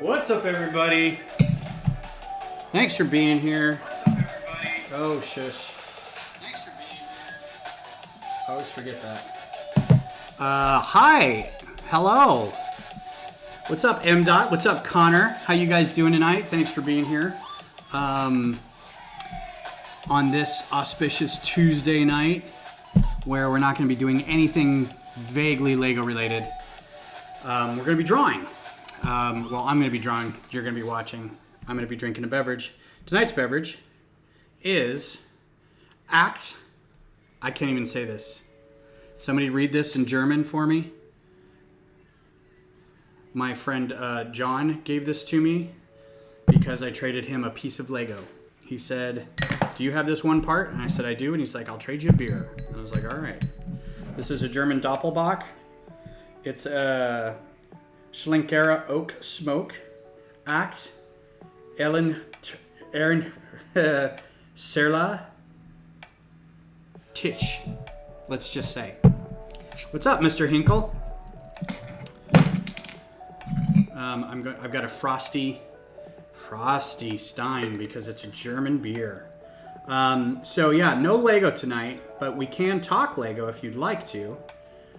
What's up, everybody? Thanks for being here. Oh, shush. Thanks for being here. I always forget that. Hi. Hello. What's up, M. What's up, Connor? How you guys doing tonight? Thanks for being here. On this auspicious Tuesday night, where we're not going to be doing anything vaguely Lego related. We're going to be drawing. Well, I'm going to be drawing. You're going to be watching. I'm going to be drinking a beverage. Tonight's beverage is I can't even say this. Somebody read this in German for me. My friend John gave this to me because I traded him a piece of Lego. He said, "Do you have this one part?" And I said, "I do." And he's like, "I'll trade you a beer." And I was like, "All right." This is a German Dopplebach. It's a Schlinkera Oak Smoke. Act Aaron Serla Tisch. Let's just say. What's up, Mr. Hinkle? I've got a frosty Stein because it's a German beer. So yeah, no Lego tonight, but we can talk Lego if you'd like to.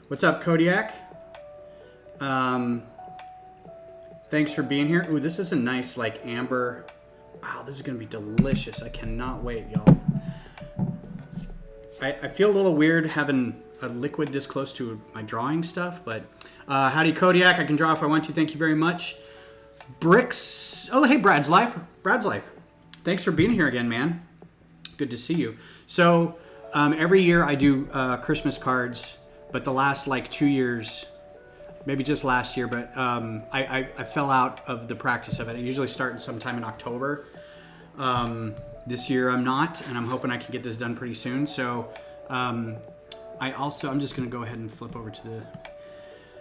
What's up, Kodiak? Thanks for being here. Ooh, this is a nice like amber. Wow, this is gonna be delicious. I cannot wait, y'all. I feel a little weird having a liquid this close to my drawing stuff, but howdy, Kodiak. I can draw if I want to. Thank you very much. Bricks. Oh, hey, Brad's Life. Thanks for being here again, man. Good to see you. So every year I do Christmas cards, but the last like 2 years, maybe just last year, but I fell out of the practice of it. I usually start sometime in October. This year I'm not, and I'm hoping I can get this done pretty soon. So I'm just going to go ahead and flip over to the...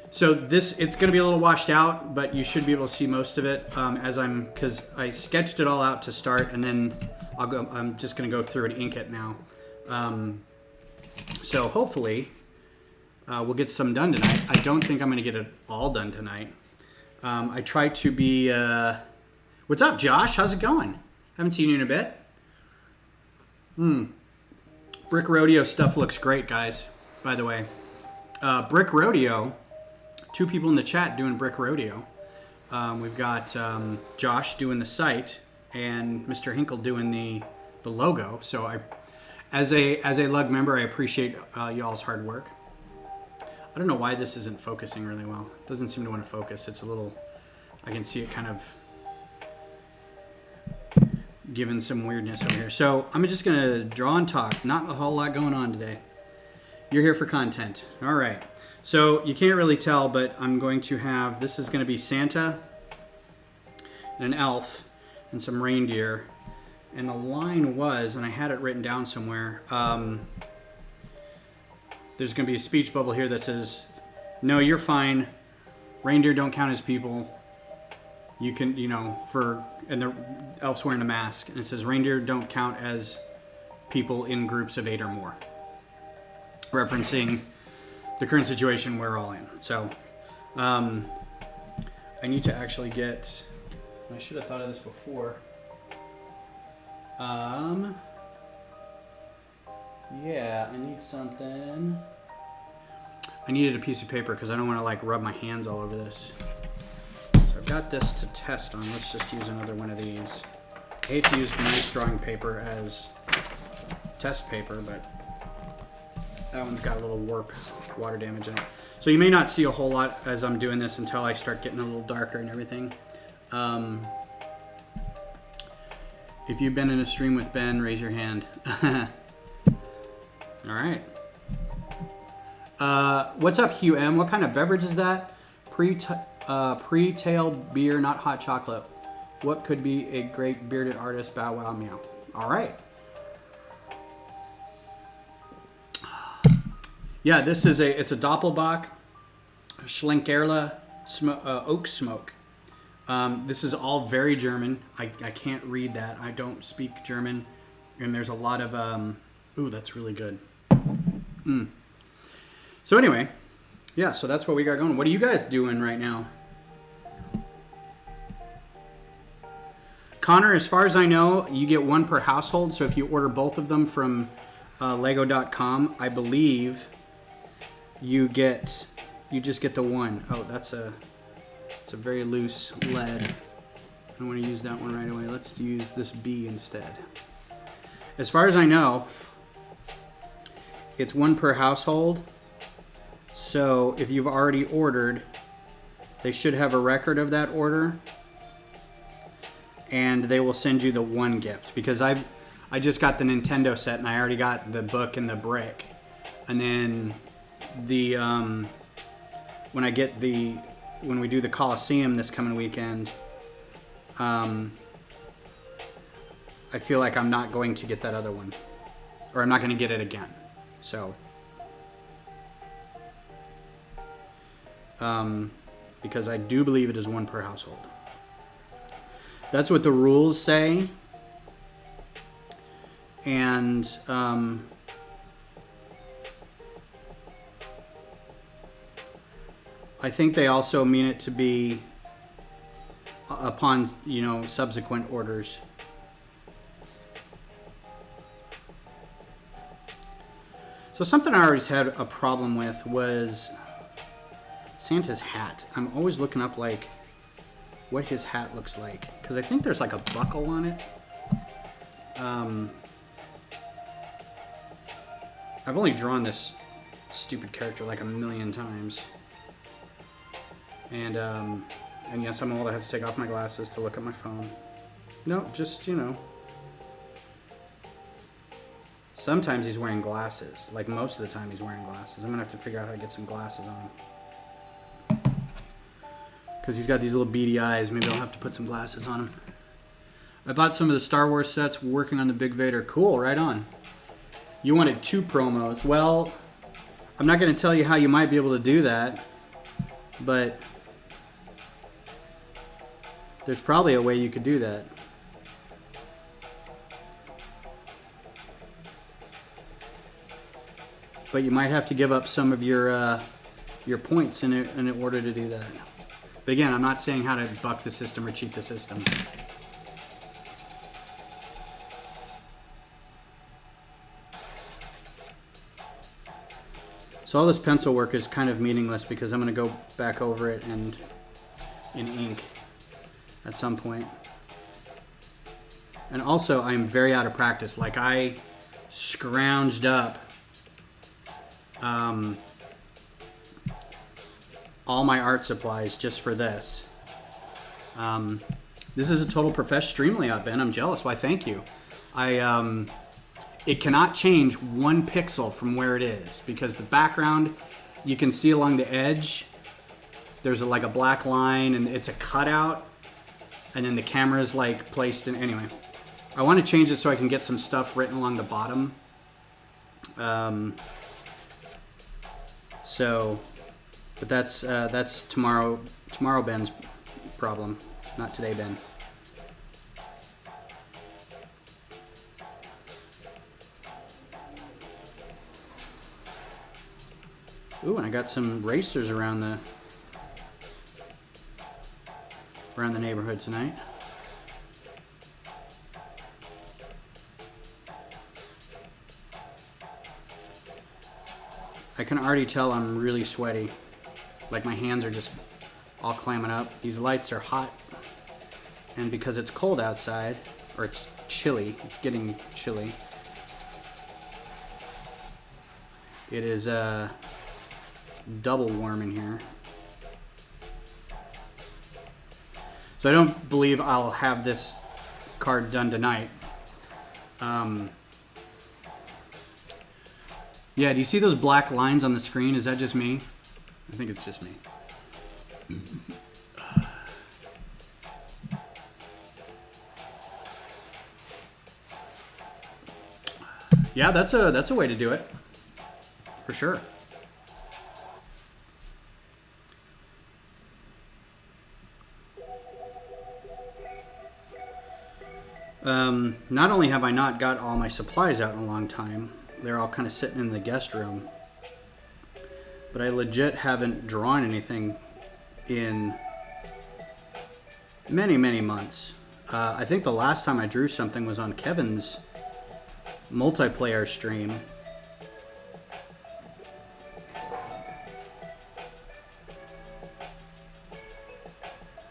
So it's going to be a little washed out, but you should be able to see most of it because I sketched it all out to start, and then I'm just going to go through and ink it now. So hopefully we'll get some done tonight. I don't think I'm going to get it all done tonight. I try to be... What's up, Josh? How's it going? Haven't seen you in a bit. Brick Rodeo stuff looks great, guys, by the way. Brick Rodeo, 2 people in the chat doing Brick Rodeo. We've got Josh doing the site and Mr. Hinkle doing the logo. So as a Lug member, I appreciate y'all's hard work. I don't know why this isn't focusing really well. It doesn't seem to want to focus. It's a little, I can see it kind of giving some weirdness over here. So I'm just going to draw and talk. Not a whole lot going on today. You're here for content. All right. So you can't really tell, but I'm going to have, this is going to be Santa and an elf and some reindeer. And the line was, and I had it written down somewhere, there's going to be a speech bubble here that says, "No, you're fine. Reindeer don't count as people. You can, and the elf's wearing a mask." And it says, "Reindeer don't count as people in groups of 8 or more." Referencing the current situation we're all in. So, I need to actually get, I should have thought of this before. Yeah, I need something. I needed a piece of paper because I don't want to like rub my hands all over this. So I've got this to test on. Let's just use another one of these. I hate to use nice drawing paper as test paper, but that one's got a little warp water damage in it. So you may not see a whole lot as I'm doing this until I start getting a little darker and everything. If you've been in a stream with Ben, raise your hand. All right. What's up, Hugh M? What kind of beverage is that? Pre-tail beer, not hot chocolate. What could be a great bearded artist? Bow wow meow. All right. Yeah, it's a Doppelbach Schlenkerla Oak Smoke. This is all very German. I can't read that. I don't speak German. And there's a lot of... ooh, that's really good. So anyway, yeah, so that's what we got going. What are you guys doing right now? Connor, as far as I know, you get one per household. So if you order both of them from Lego.com, I believe you just get the one. Oh, it's a very loose lead. I don't want to use that one right away. Let's use this B instead. As far as I know, it's one per household. So if you've already ordered, they should have a record of that order, and they will send you the one gift, because I just got the Nintendo set and I already got the book and the brick. And then the when we do the Coliseum this coming weekend, I feel like I'm not going to get that other one, or I'm not going to get it again. So because I do believe it is one per household. That's what the rules say. And I think they also mean it to be upon, subsequent orders. So something I always had a problem with was Santa's hat. I'm always looking up what his hat looks like, because I think there's a buckle on it. I've only drawn this stupid character a million times, and yes, I'm old. I have to take off my glasses to look at my phone. No, just sometimes he's wearing glasses. Most of the time he's wearing glasses. I'm gonna have to figure out how to get some glasses on, because he's got these little beady eyes. Maybe I'll have to put some glasses on him. I bought some of the Star Wars sets working on the Big Vader. Cool, right on. You wanted 2 promos. Well, I'm not going to tell you how you might be able to do that, but there's probably a way you could do that. But you might have to give up some of your points in order to do that. But again, I'm not saying how to buck the system or cheat the system. So all this pencil work is kind of meaningless, because I'm going to go back over it and in ink at some point. And also, I'm very out of practice. I scrounged up all my art supplies just for this. This is a total professional stream layout, Ben. I'm jealous. Why, thank you. It cannot change 1 pixel from where it is, because the background, you can see along the edge, there's a black line, and it's a cutout, and then the camera is placed in. Anyway, I want to change it so I can get some stuff written along the bottom. But that's tomorrow Ben's problem, not today, Ben. Ooh, and I got some racers around the neighborhood tonight. I can already tell I'm really sweaty. My hands are just all clamming up. These lights are hot, and because it's cold outside, or it's chilly, it's getting chilly. It is double warm in here. So I don't believe I'll have this card done tonight. Yeah, do you see those black lines on the screen? Is that just me? I think it's just me. Yeah, that's a way to do it. For sure. Not only have I not got all my supplies out in a long time, they're all kind of sitting in the guest room, but I legit haven't drawn anything in many, many months. I think the last time I drew something was on Kevin's multiplayer stream.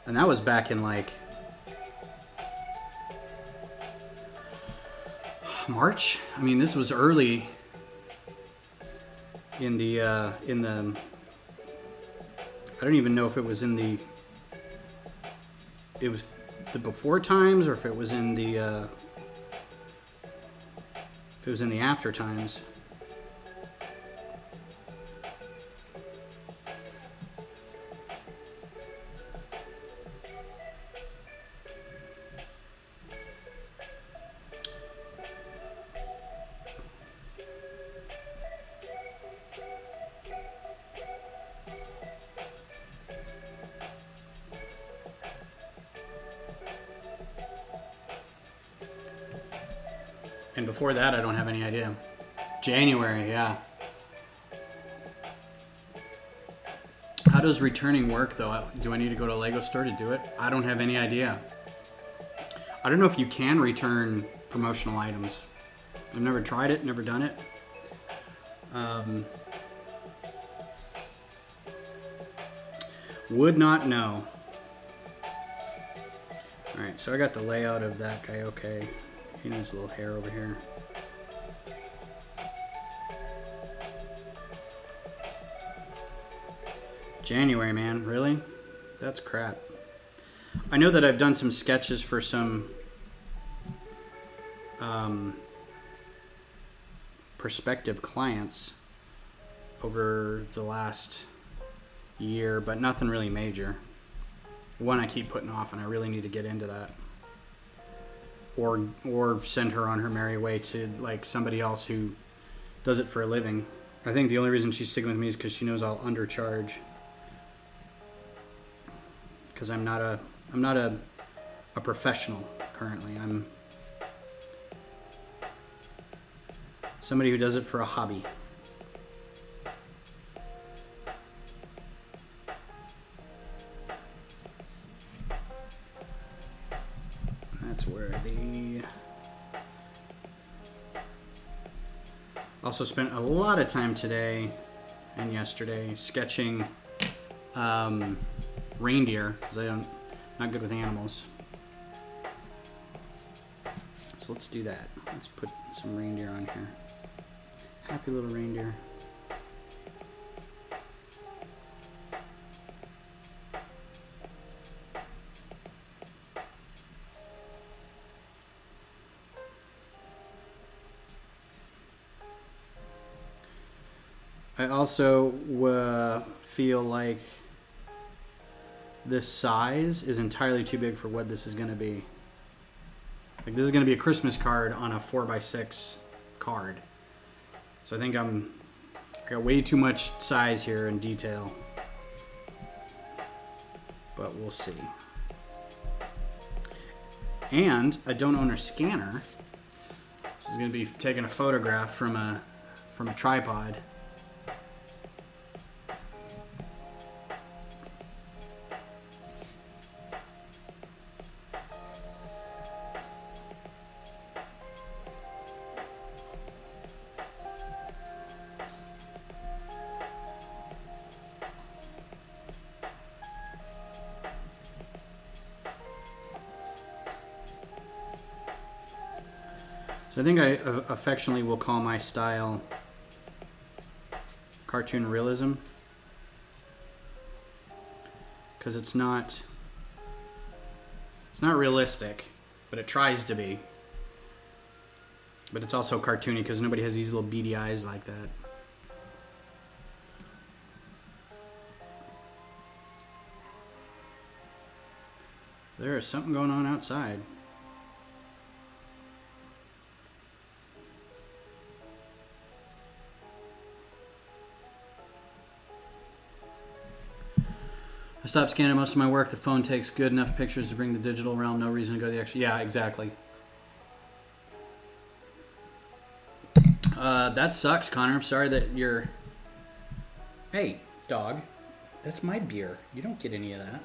And that was back in like March. I mean, this was early in the I don't even know if it was in the before times or if it was in the after times. And before that, I don't have any idea. January, yeah. How does returning work, though? Do I need to go to a Lego store to do it? I don't have any idea. I don't know if you can return promotional items. I've never tried it, never done it. Would not know. Alright, so I got the layout of that guy, okay. He needs a little hair over here. January, man, really? That's crap. I know that I've done some sketches for some prospective clients over the last year, but nothing really major. One I keep putting off, and I really need to get into that. Or send her on her merry way to like somebody else who does it for a living. I think the only reason she's sticking with me is because she knows I'll undercharge. Because I'm not a professional currently. I'm somebody who does it for a hobby. That's where the... Also spent a lot of time today and yesterday sketching reindeer, because I'm not good with animals. So let's do that. Let's put some reindeer on here. Happy little reindeer. I also feel like this size is entirely too big for what this is going to be. Like, this is going to be a Christmas card on a 4x6 card. So I think I got way too much size here and detail. But we'll see. And I don't own a scanner. So I'm going to be taking a photograph from a tripod. So I think I affectionately will call my style cartoon realism, because it's not realistic, but it tries to be. But it's also cartoony because nobody has these little beady eyes like that. There is something going on outside. I stopped scanning most of my work. The phone takes good enough pictures to bring the digital realm. No reason to go to the extra. Yeah, exactly. That sucks, Connor. I'm sorry that you're... Hey, dog. That's my beer. You don't get any of that.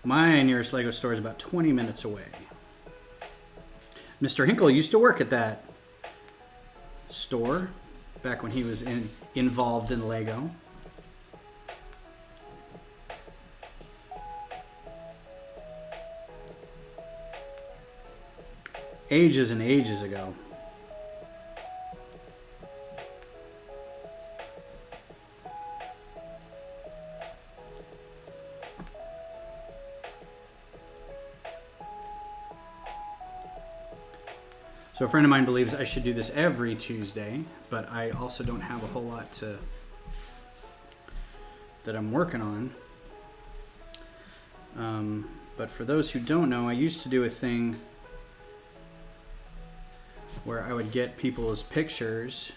My nearest Lego store is about 20 minutes away. Mr. Hinkle used to work at that store back when he was involved in Lego. Ages and ages ago. So a friend of mine believes I should do this every Tuesday, but I also don't have a whole lot that I'm working on. But for those who don't know, I used to do a thing where I would get people's pictures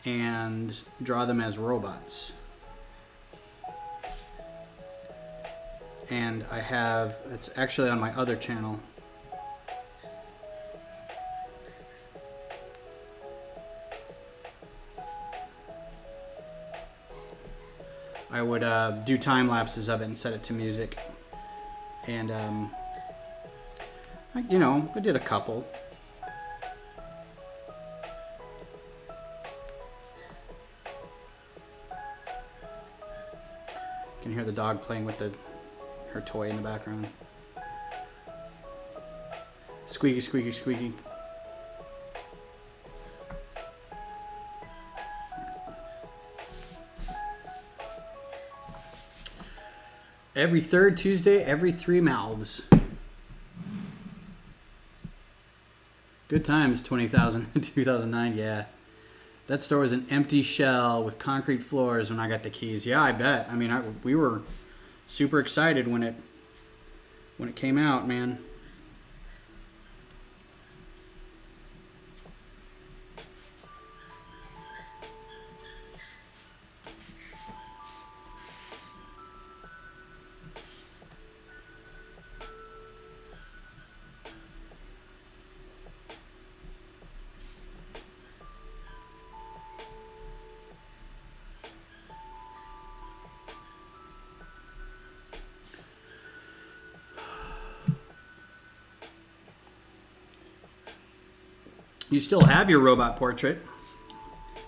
and draw them as robots. And it's actually on my other channel. I would do time lapses of it and set it to music. And, I did a couple. You can hear the dog playing with her toy in the background. Squeaky, squeaky, squeaky. Every third Tuesday, every 3 mouths. Good times, 2009, yeah. That store was an empty shell with concrete floors when I got the keys. Yeah, I bet. I mean, we were super excited when it came out, man. You still have your robot portrait.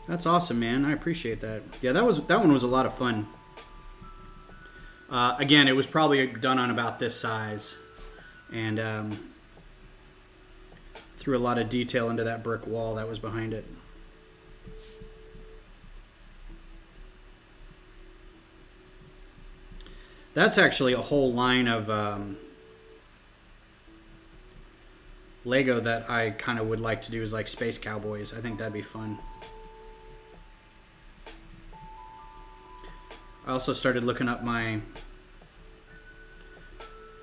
That's awesome, man. I appreciate that. Yeah, that one was a lot of fun. Again, it was probably done on about this size, and threw a lot of detail into that brick wall that was behind it. That's actually a whole line of Lego that I kind of would like to do is like Space Cowboys. I think that'd be fun. I also started looking up my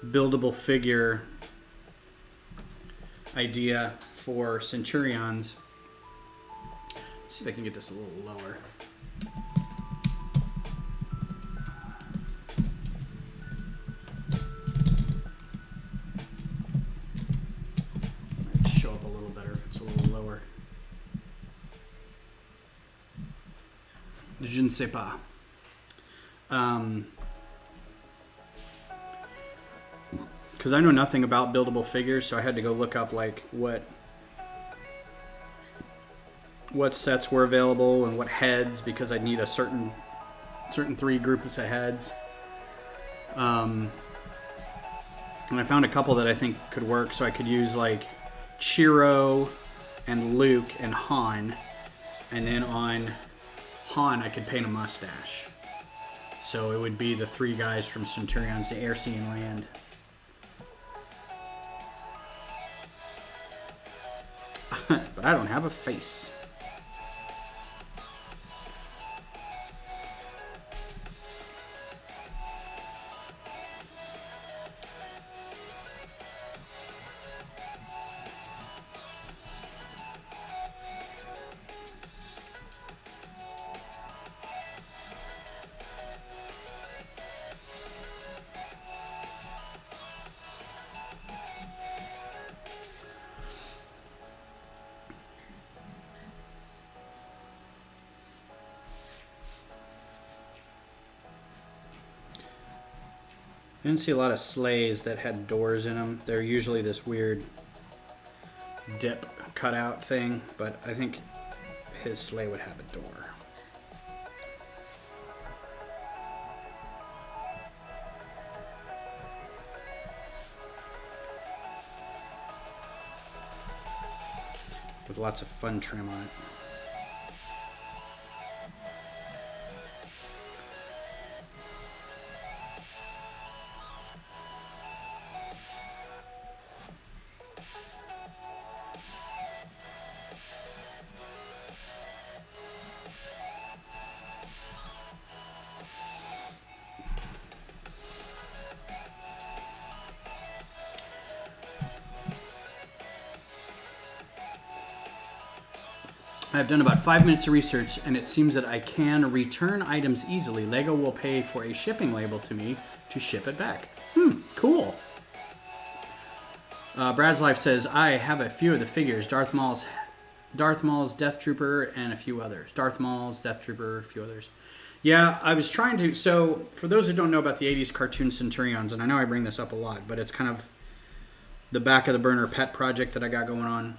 buildable figure idea for Centurions. Let's see if I can get this a little lower. Je ne sais pas. Because I know nothing about buildable figures, so I had to go look up like what sets were available and what heads, because I'd need a certain 3 groups of heads. And I found a couple that I think could work, so I could use like Chiro and Luke and Han, and then on Han, I could paint a mustache. So it would be the 3 guys from Centurions, the Air, Sea, and Land. But I don't have a face. I didn't see a lot of sleighs that had doors in them. They're usually this weird dip cutout thing, but I think his sleigh would have a door. With lots of fun trim on it. I've done about 5 minutes of research, and it seems that I can return items easily. Lego will pay for a shipping label to me to ship it back. Cool. Brad's Life says, I have a few of the figures. Darth Maul's Death Trooper, and a few others. Darth Maul's Death Trooper, a few others. Yeah, I was trying to... So, for those who don't know about the 80s cartoon Centurions, and I know I bring this up a lot, but it's kind of the back of the burner pet project that I got going on.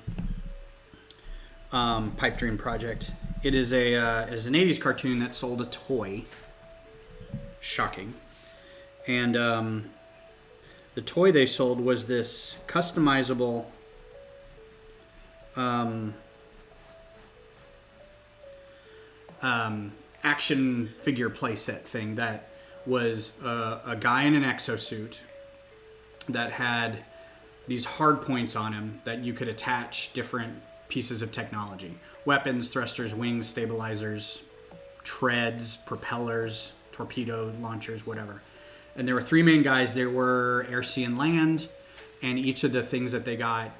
Pipe Dream project. It is an 80s cartoon that sold a toy. Shocking. And the toy they sold was this customizable action figure playset thing that was a guy in an exosuit that had these hard points on him that you could attach different pieces of technology. Weapons, thrusters, wings, stabilizers, treads, propellers, torpedo launchers, whatever. And there were 3 main guys. There were air, sea, and land. And each of the things that they got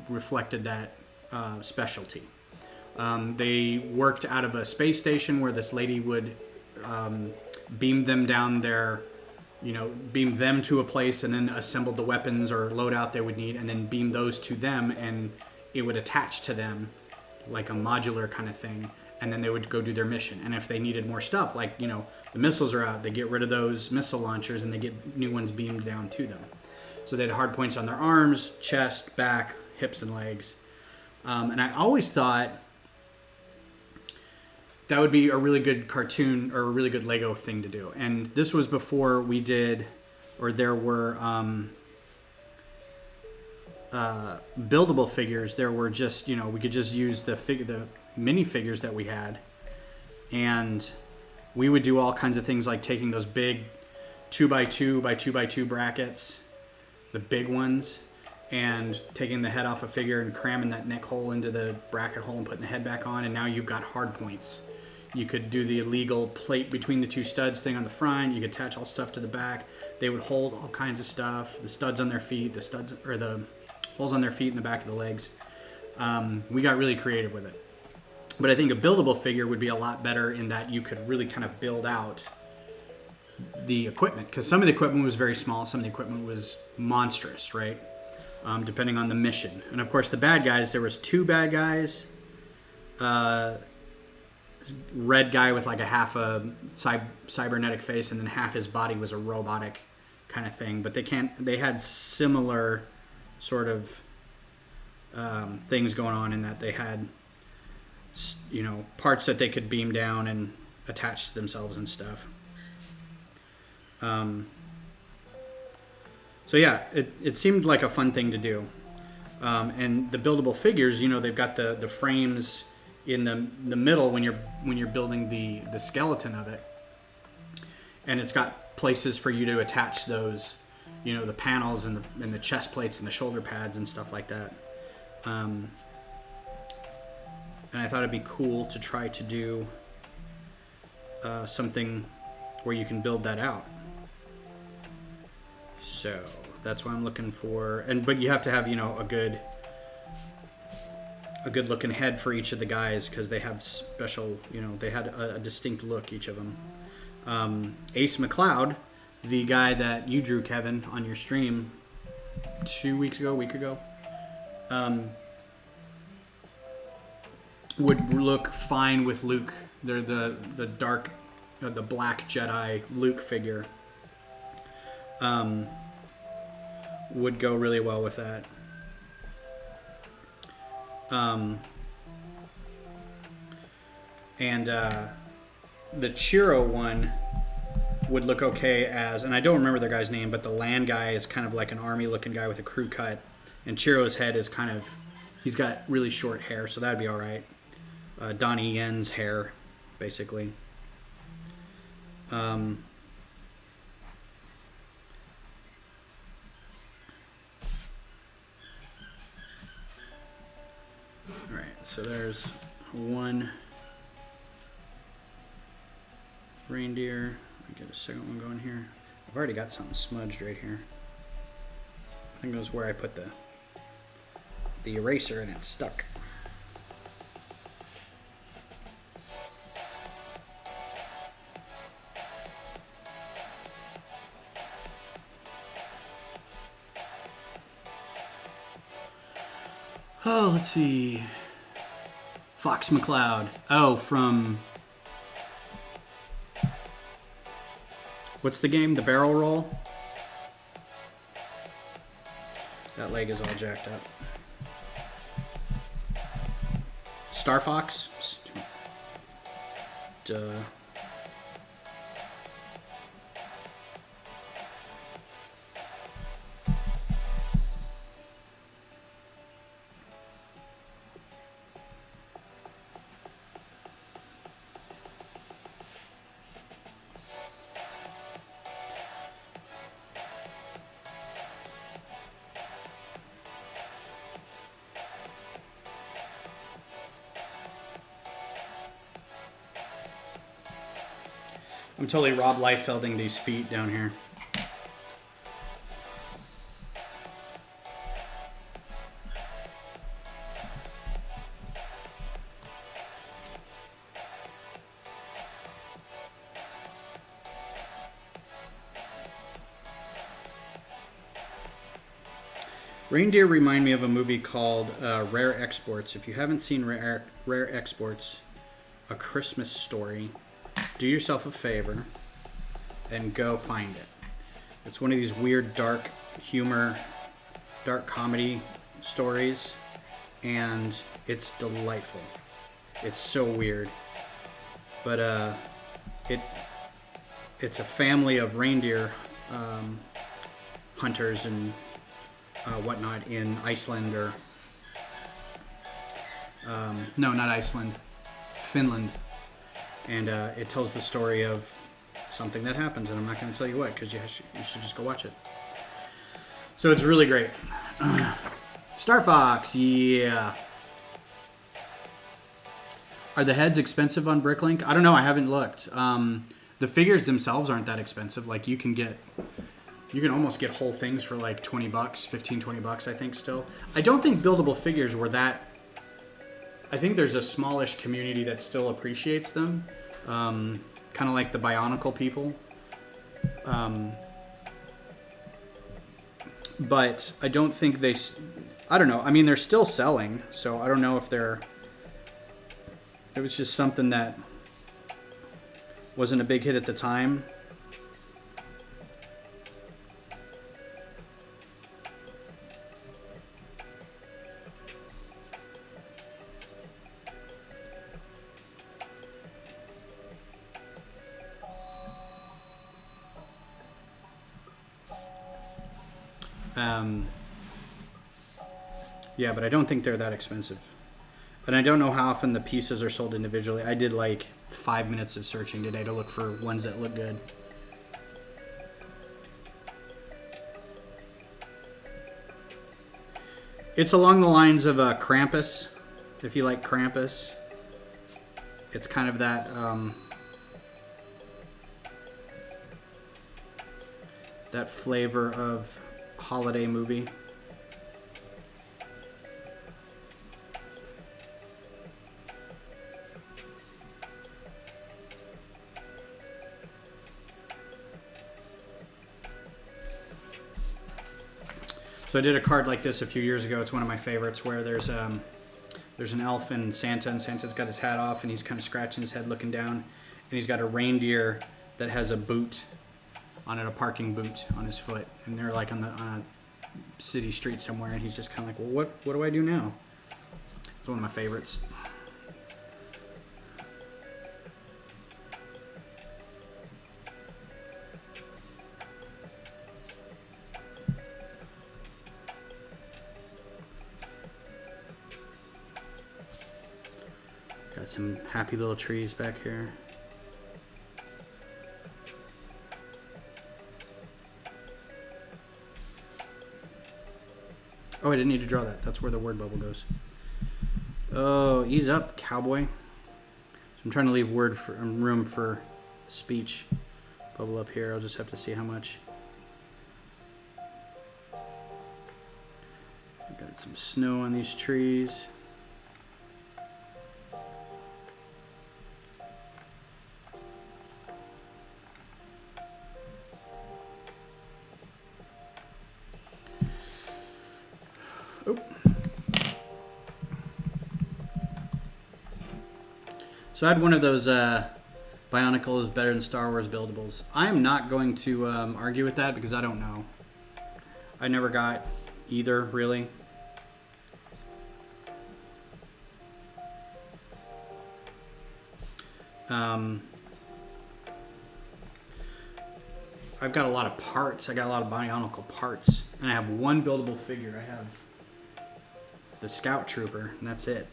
reflected that specialty. They worked out of a space station where this lady would beam them down there, beam them to a place and then assemble the weapons or loadout they would need and then beam those to them, and it would attach to them like a modular kind of thing, and then they would go do their mission. And if they needed more stuff, like, the missiles are out, they get rid of those missile launchers and they get new ones beamed down to them. So they had hard points on their arms, chest, back, hips, and legs. And I always thought that would be a really good cartoon or a really good Lego thing to do. And this was before we did, or there were buildable figures. There were just, we could just use the minifigures that we had, and we would do all kinds of things like taking those big 2x2 by 2x2 brackets, the big ones, and taking the head off a figure and cramming that neck hole into the bracket hole and putting the head back on, and now you've got hard points. You could do the illegal plate between the 2 studs thing on the front. You could attach all stuff to the back. They would hold all kinds of stuff. The studs on their feet, the holes on their feet and the back of the legs. We got really creative with it. But I think a buildable figure would be a lot better in that you could really kind of build out the equipment. Because some of the equipment was very small. Some of the equipment was monstrous, right? Depending on the mission. And of course the bad guys, there was 2 bad guys. Red guy with like a half a cybernetic face, and then half his body was a robotic kind of thing. But they had similar sort of things going on in that they had, parts that they could beam down and attach to themselves and stuff. So yeah, it seemed like a fun thing to do. And the buildable figures, they've got the frames in the middle when you're building the skeleton of it, and it's got places for you to attach those, the panels and the chest plates and the shoulder pads and stuff like that. And I thought it'd be cool to try to do something where you can build that out. So that's what I'm looking for. But you have to have, a good looking head for each of the guys, because they have special, they had a distinct look, each of them. Ace McLeod, the guy that you drew, Kevin, on your stream a week ago, would look fine with Luke. They're the dark, the black Jedi Luke figure. would go really well with that. And the Chiro one would look okay as, and I don't remember the guy's name, but the land guy is kind of like an army-looking guy with a crew cut, and Chiro's head is kind of, he's got really short hair, so that'd be all right. Donnie Yen's hair, basically. All right, so there's one reindeer. Let me get a second one going here. I've already got something smudged right here. I think it was where I put the eraser and it's stuck. Oh, let's see. Fox McCloud. Oh, from... What's the game? The barrel roll? That leg is all jacked up. Star Fox? Duh. I'm totally Rob Liefelding these feet down here. Reindeer remind me of a movie called Rare Exports. If you haven't seen Rare Exports, A Christmas Story, do yourself a favor and go find it. It's one of these weird dark humor, dark comedy stories, and it's delightful. It's so weird. But it's a family of reindeer hunters and whatnot in Iceland or no, not Iceland, Finland. And it tells the story of something that happens, and I'm not going to tell you what, because you should just go watch it. So it's really great. Star Fox, yeah. Are the heads expensive on Bricklink? I don't know. I haven't looked. The figures themselves aren't that expensive. Like you can almost get whole things for like $20, 15, $20, I think still. I don't think buildable figures were that. I think there's a smallish community that still appreciates them. Kind of like the Bionicle people. But I don't think I don't know. I mean, they're still selling, so I don't know if it was just something that wasn't a big hit at the time. Yeah, but I don't think they're that expensive. And I don't know how often the pieces are sold individually. I did like 5 minutes of searching today to look for ones that look good. It's along the lines of Krampus, if you like Krampus. It's kind of that that flavor of holiday movie. So I did a card like this a few years ago. It's one of my favorites, where there's an elf and Santa's got his hat off and he's kind of scratching his head looking down, and he's got a reindeer that has a boot on a parking boot on his foot, and they're like on a city street somewhere, and he's just kind of like, well, what do I do now? It's one of my favorites. Got some happy little trees back here. Oh, I didn't need to draw that. That's where the word bubble goes. Oh, ease up, cowboy. So I'm trying to leave room for speech. Bubble up here. I'll just have to see how much. Got some snow on these trees. So I had one of those Bionicle is better than Star Wars buildables. I am not going to argue with that because I don't know. I never got either, really. I've got a lot of parts. I got a lot of Bionicle parts. And I have one buildable figure. I have the Scout Trooper, and that's it.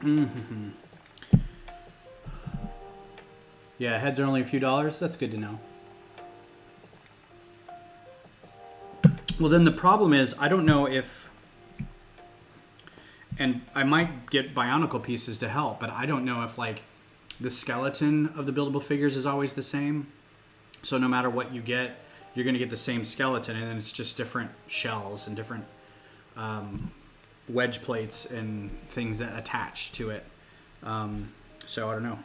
Mm-hmm. Yeah, heads are only a few dollars. That's good to know. Well, then the problem is, I don't know if, and I might get Bionicle pieces to help, but I don't know if like the skeleton of the buildable figures is always the same. So no matter what you get, you're going to get the same skeleton, and then it's just different shells and different wedge plates and things that attach to it. So I don't know.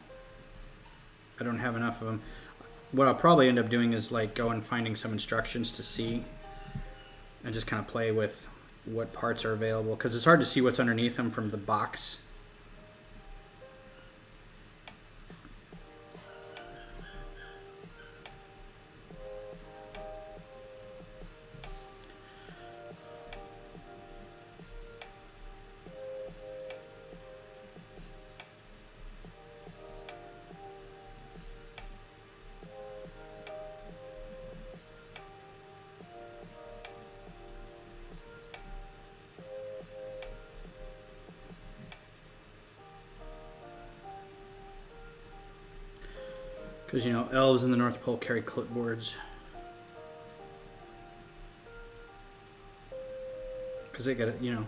I don't have enough of them. What I'll probably end up doing is like go and finding some instructions to see and just kind of play with what parts are available, because it's hard to see what's underneath them from the box. Because, you know, elves in the North Pole carry clipboards. Because they gotta, you know,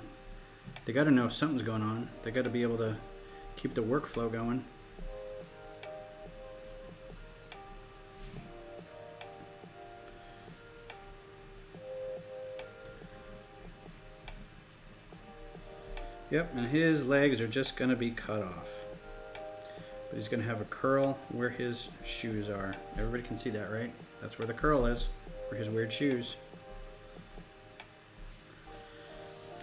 they gotta know something's going on. They gotta be able to keep the workflow going. Yep, and his legs are just gonna be cut off. But he's going to have a curl where his shoes are. Everybody can see that, right? That's where the curl is, for his weird shoes.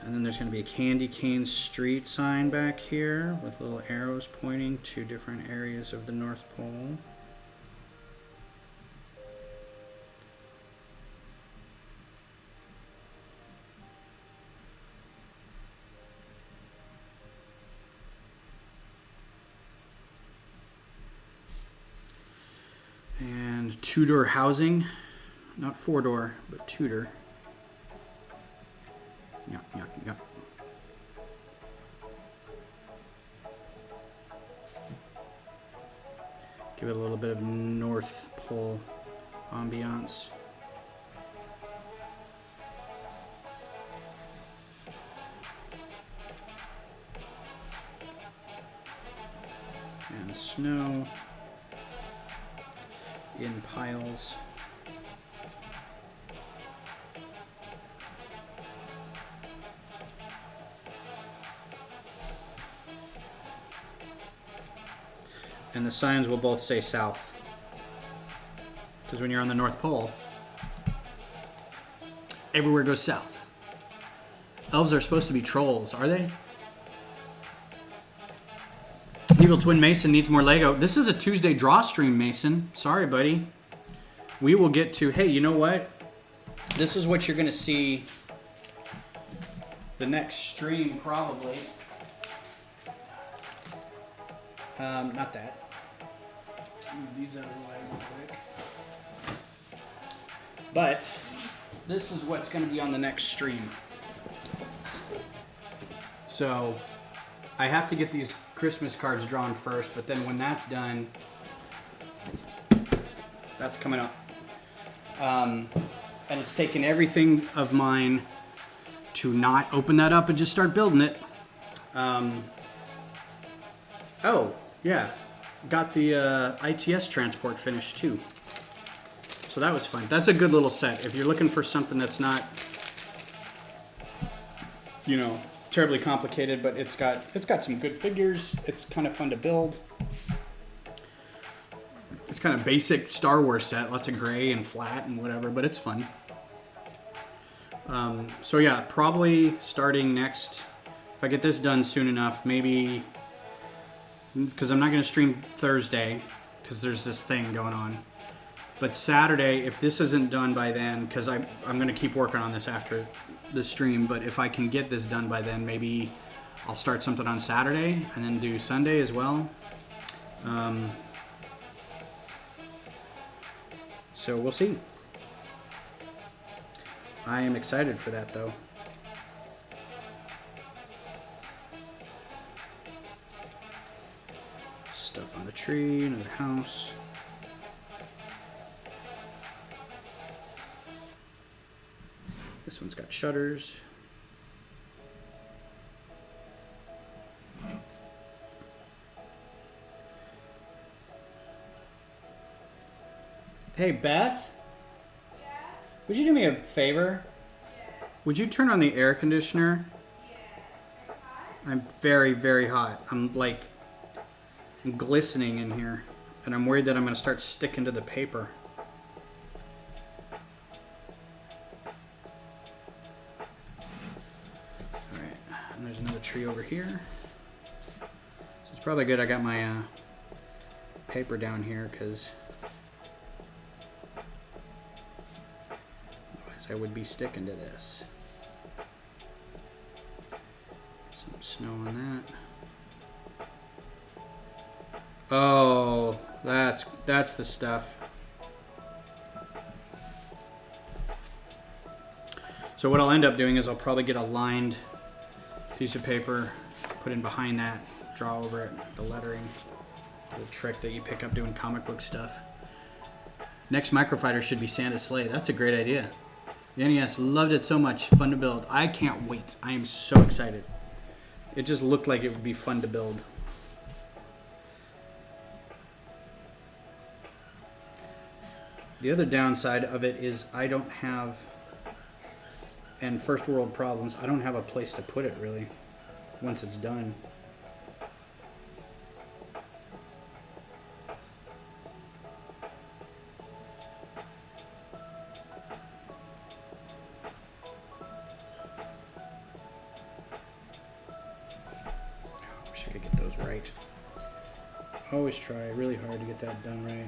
And then there's going to be a candy cane street sign back here with little arrows pointing to different areas of the North Pole. And two-door housing, not four-door, but two-door. Yep. Give it a little bit of North Pole ambiance. snow in piles. And the signs will both say south. Because when you're on the North Pole, everywhere goes south. Elves are supposed to be trolls, are they? Evil Twin Mason needs more Lego. This is a Tuesday draw stream, Mason. Sorry, buddy. We will get to... Hey, you know what? This is what you're going to see the next stream, probably. Not that. Move these out of the way real quick. But this is what's going to be on the next stream. So I have to get these Christmas cards drawn first, but then when that's done, that's coming up. And it's taken everything of mine to not open that up and just start building it. Oh, yeah. Got the ITS transport finished too. So that was fun. That's a good little set. If you're looking for something that's not, you know, terribly complicated, but it's got some good figures. It's kind of fun to build. It's kind of basic Star Wars set, lots of gray and flat and whatever, but it's fun. So yeah, probably starting next, if I get this done soon enough, maybe, because I'm not going to stream Thursday because there's this thing going on. But Saturday, if this isn't done by then, because I'm going to keep working on this after the stream, but if I can get this done by then, maybe I'll start something on Saturday and then do Sunday as well. So we'll see. I am excited for that, though. Stuff on the tree, another house. This one's got shutters. Hey, Beth? Yeah? Would you do me a favor? Yes. Would you turn on the air conditioner? Yes. Are you hot? I'm very, very hot. I'm glistening in here. And I'm worried that I'm going to start sticking to the paper. Alright, and there's another tree over here. So it's probably good I got my paper down here, because I would be sticking to this. Some snow on that. Oh, that's the stuff. So what I'll end up doing is I'll probably get a lined piece of paper, put in behind that, draw over it, the lettering, the trick that you pick up doing comic book stuff. Next microfighter should be Santa's sleigh. That's a great idea. NES, loved it so much. Fun to build. I can't wait. I am so excited. It just looked like it would be fun to build. The other downside of it is I don't have, and first world problems, I don't have a place to put it really once it's done. Right. Always try really hard to get that done right.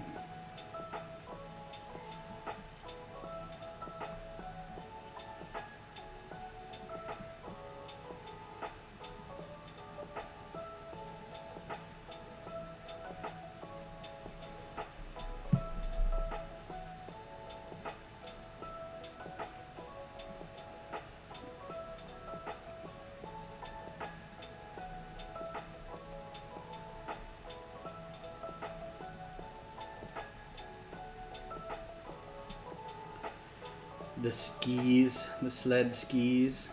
The skis, the sled skis.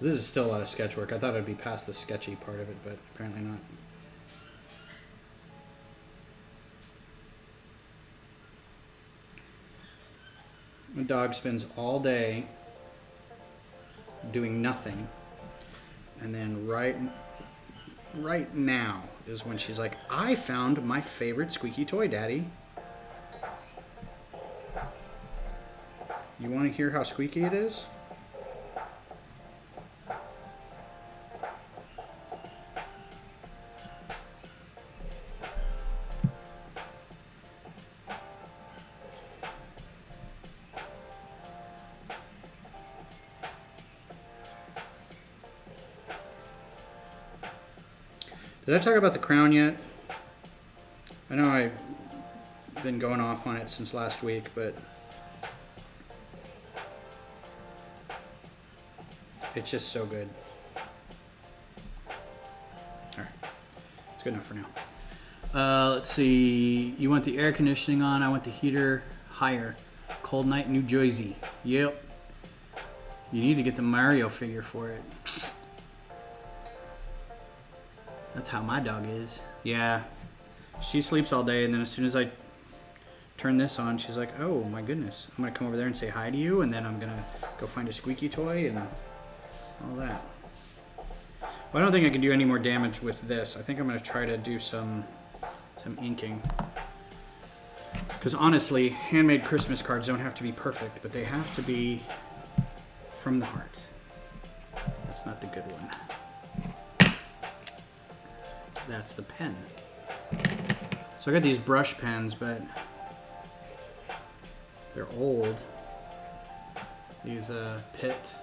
So this is still a lot of sketch work. I thought I'd be past the sketchy part of it, but apparently not. My dog spends all day doing nothing, and then right now is when she's like, I found my favorite squeaky toy, Daddy. You want to hear how squeaky it is? Did I talk about the crown yet? I know I've been going off on it since last week, but it's just so good. Alright, it's good enough for now. Let's see. You want the air conditioning on, I want the heater higher. Cold night, New Jersey. Yep. You need to get the Mario figure for it. That's how my dog is. Yeah. She sleeps all day, and then as soon as I turn this on, she's like, oh my goodness. I'm going to come over there and say hi to you, and then I'm going to go find a squeaky toy and all that. Well, I don't think I can do any more damage with this. I think I'm going to try to do some inking. Because honestly, handmade Christmas cards don't have to be perfect, but they have to be from the heart. That's not the good one. That's the pen. So I got these brush pens, but they're old. These Pitt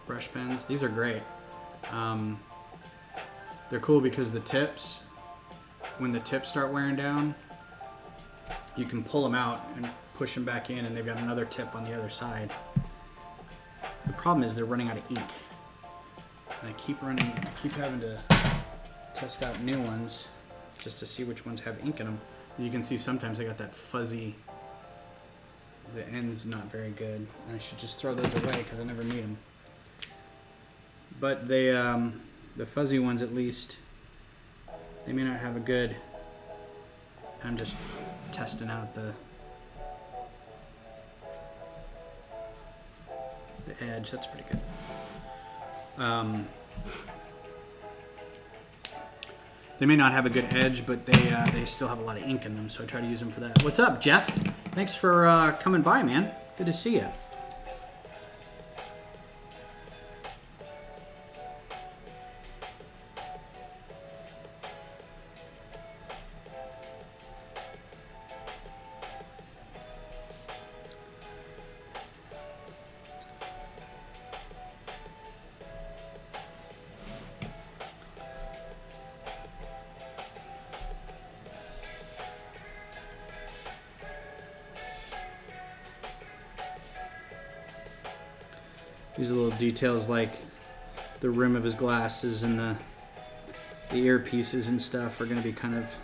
brush pens. These are great. They're cool because the tips, when the tips start wearing down, you can pull them out and push them back in, and they've got another tip on the other side. The problem is they're running out of ink. And I keep having to test out new ones just to see which ones have ink in them. And you can see sometimes they got that fuzzy, the end's not very good. And I should just throw those away because I never need them. But they, the fuzzy ones at least, they may not have a good, I'm just testing out the edge. That's pretty good. They may not have a good edge, but they still have a lot of ink in them, so I try to use them for that. What's up, Jeff? Thanks for coming by, man. Good to see you. These little details like the rim of his glasses and the earpieces and stuff are going to be kind of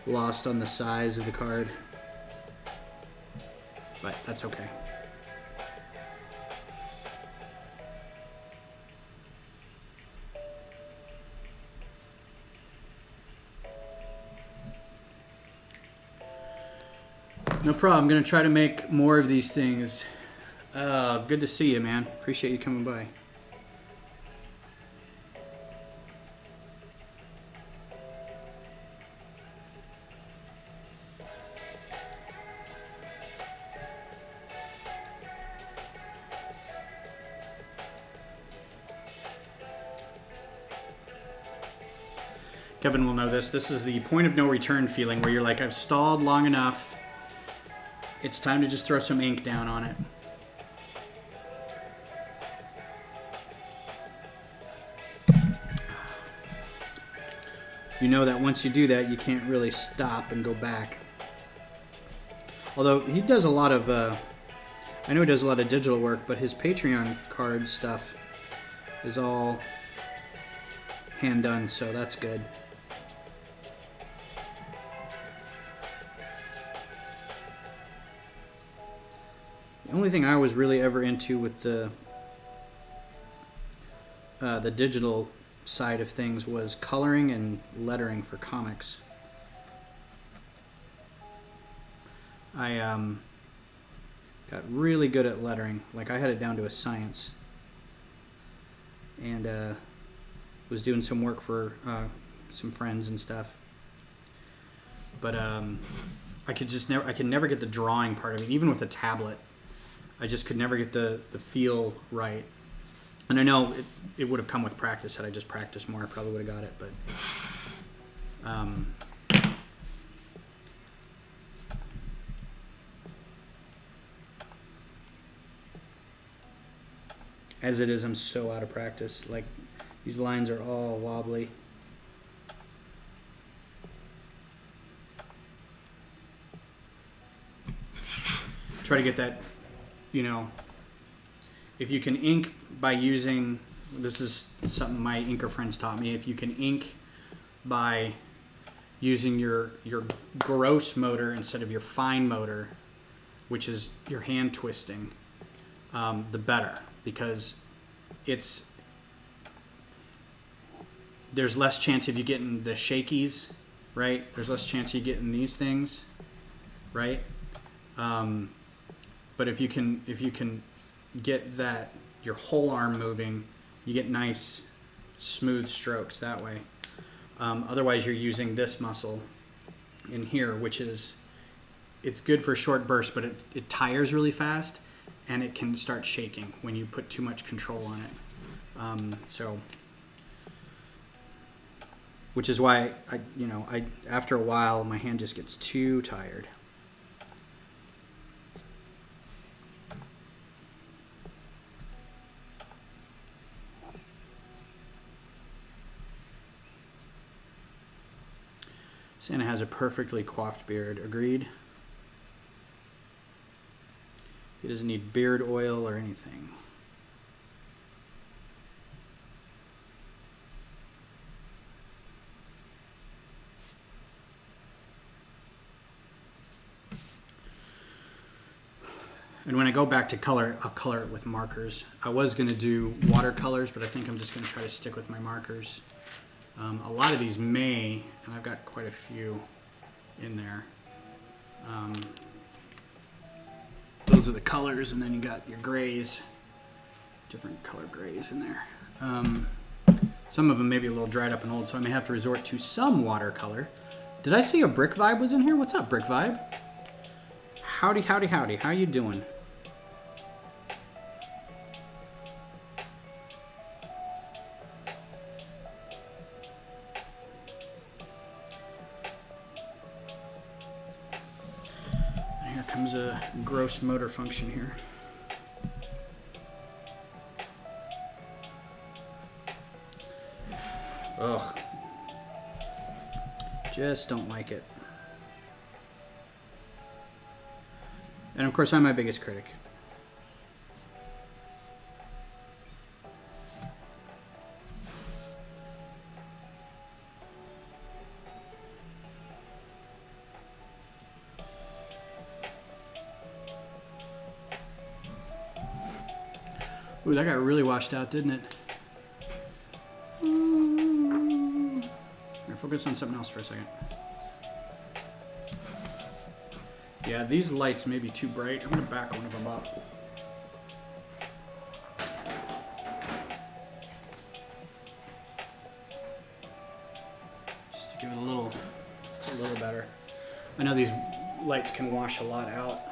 lost on the size of the card. But that's okay. No problem. I'm going to try to make more of these things. Good to see you, man. Appreciate you coming by. Kevin will know this. This is the point of no return feeling where you're like, I've stalled long enough. It's time to just throw some ink down on it. You know that once you do that, you can't really stop and go back. Although he does a lot of, I know he does a lot of digital work, but his Patreon card stuff is all hand done, so that's good. The only thing I was really ever into with the the digital side of things was coloring and lettering for comics. I got really good at lettering. Like, I had it down to a science. And was doing some work for some friends and stuff. But I could never get the drawing part of it, even with a tablet. I just could never get the feel right. And I know it would have come with practice. Had I just practiced more, I probably would have got it. But as it is, I'm so out of practice. Like, these lines are all wobbly. Try to get that, if you can ink by using, this is something my inker friends taught me, if you can ink by using your gross motor instead of your fine motor, which is your hand twisting, the better, because there's less chance of you getting the shakies, right? There's less chance of you getting these things, right? But if you can get that, your whole arm moving, you get nice smooth strokes that way. Otherwise, you're using this muscle in here, which is, it's good for short bursts, but it tires really fast, and it can start shaking when you put too much control on it. Which is why I after a while my hand just gets too tired. Santa has a perfectly coiffed beard. Agreed. He doesn't need beard oil or anything. And when I go back to color, I'll color it with markers. I was going to do watercolors, but I think I'm just going to try to stick with my markers. A lot of these and I've got quite a few in there. Those are the colors, and then you got your grays, different color grays in there. Some of them may be a little dried up and old, so I may have to resort to some watercolor. Did I see a Brick Vibe was in here? What's up, Brick Vibe? Howdy, howdy, howdy. How you doing? Here comes a gross motor function here. Ugh. Just don't like it. And of course, I'm my biggest critic. Ooh, that got really washed out, didn't it? Here, focus on something else for a second. Yeah, these lights may be too bright. I'm going to back one of them up. Just to give it it's a little better. I know these lights can wash a lot out.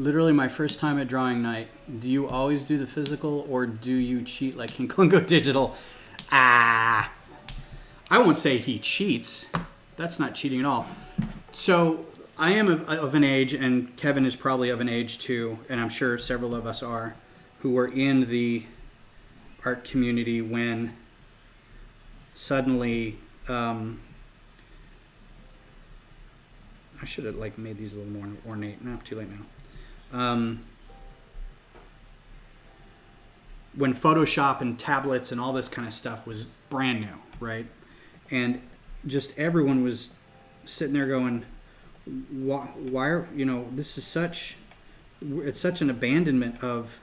Literally my first time at drawing night. Do you always do the physical, or do you cheat like in Klingo Digital? I won't say he cheats. That's not cheating at all. So I am of an age, and Kevin is probably of an age too, and I'm sure several of us are, who were in the art community when suddenly, I should have made these a little more ornate. No, too late now. When Photoshop and tablets and all this kind of stuff was brand new, right? And just everyone was sitting there going, why are, this is it's such an abandonment of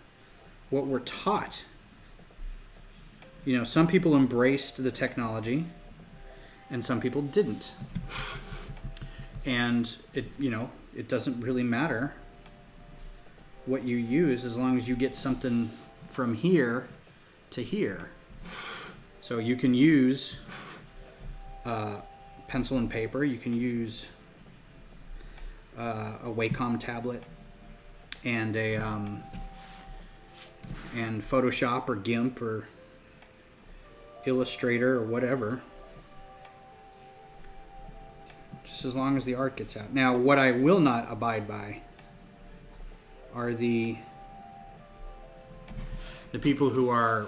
what we're taught. You know, some people embraced the technology and some people didn't. And it doesn't really matter what you use as long as you get something from here to here. So you can use pencil and paper. You can use a Wacom tablet and and Photoshop or GIMP or Illustrator or whatever, just as long as the art gets out. Now, what I will not abide by are the people who are,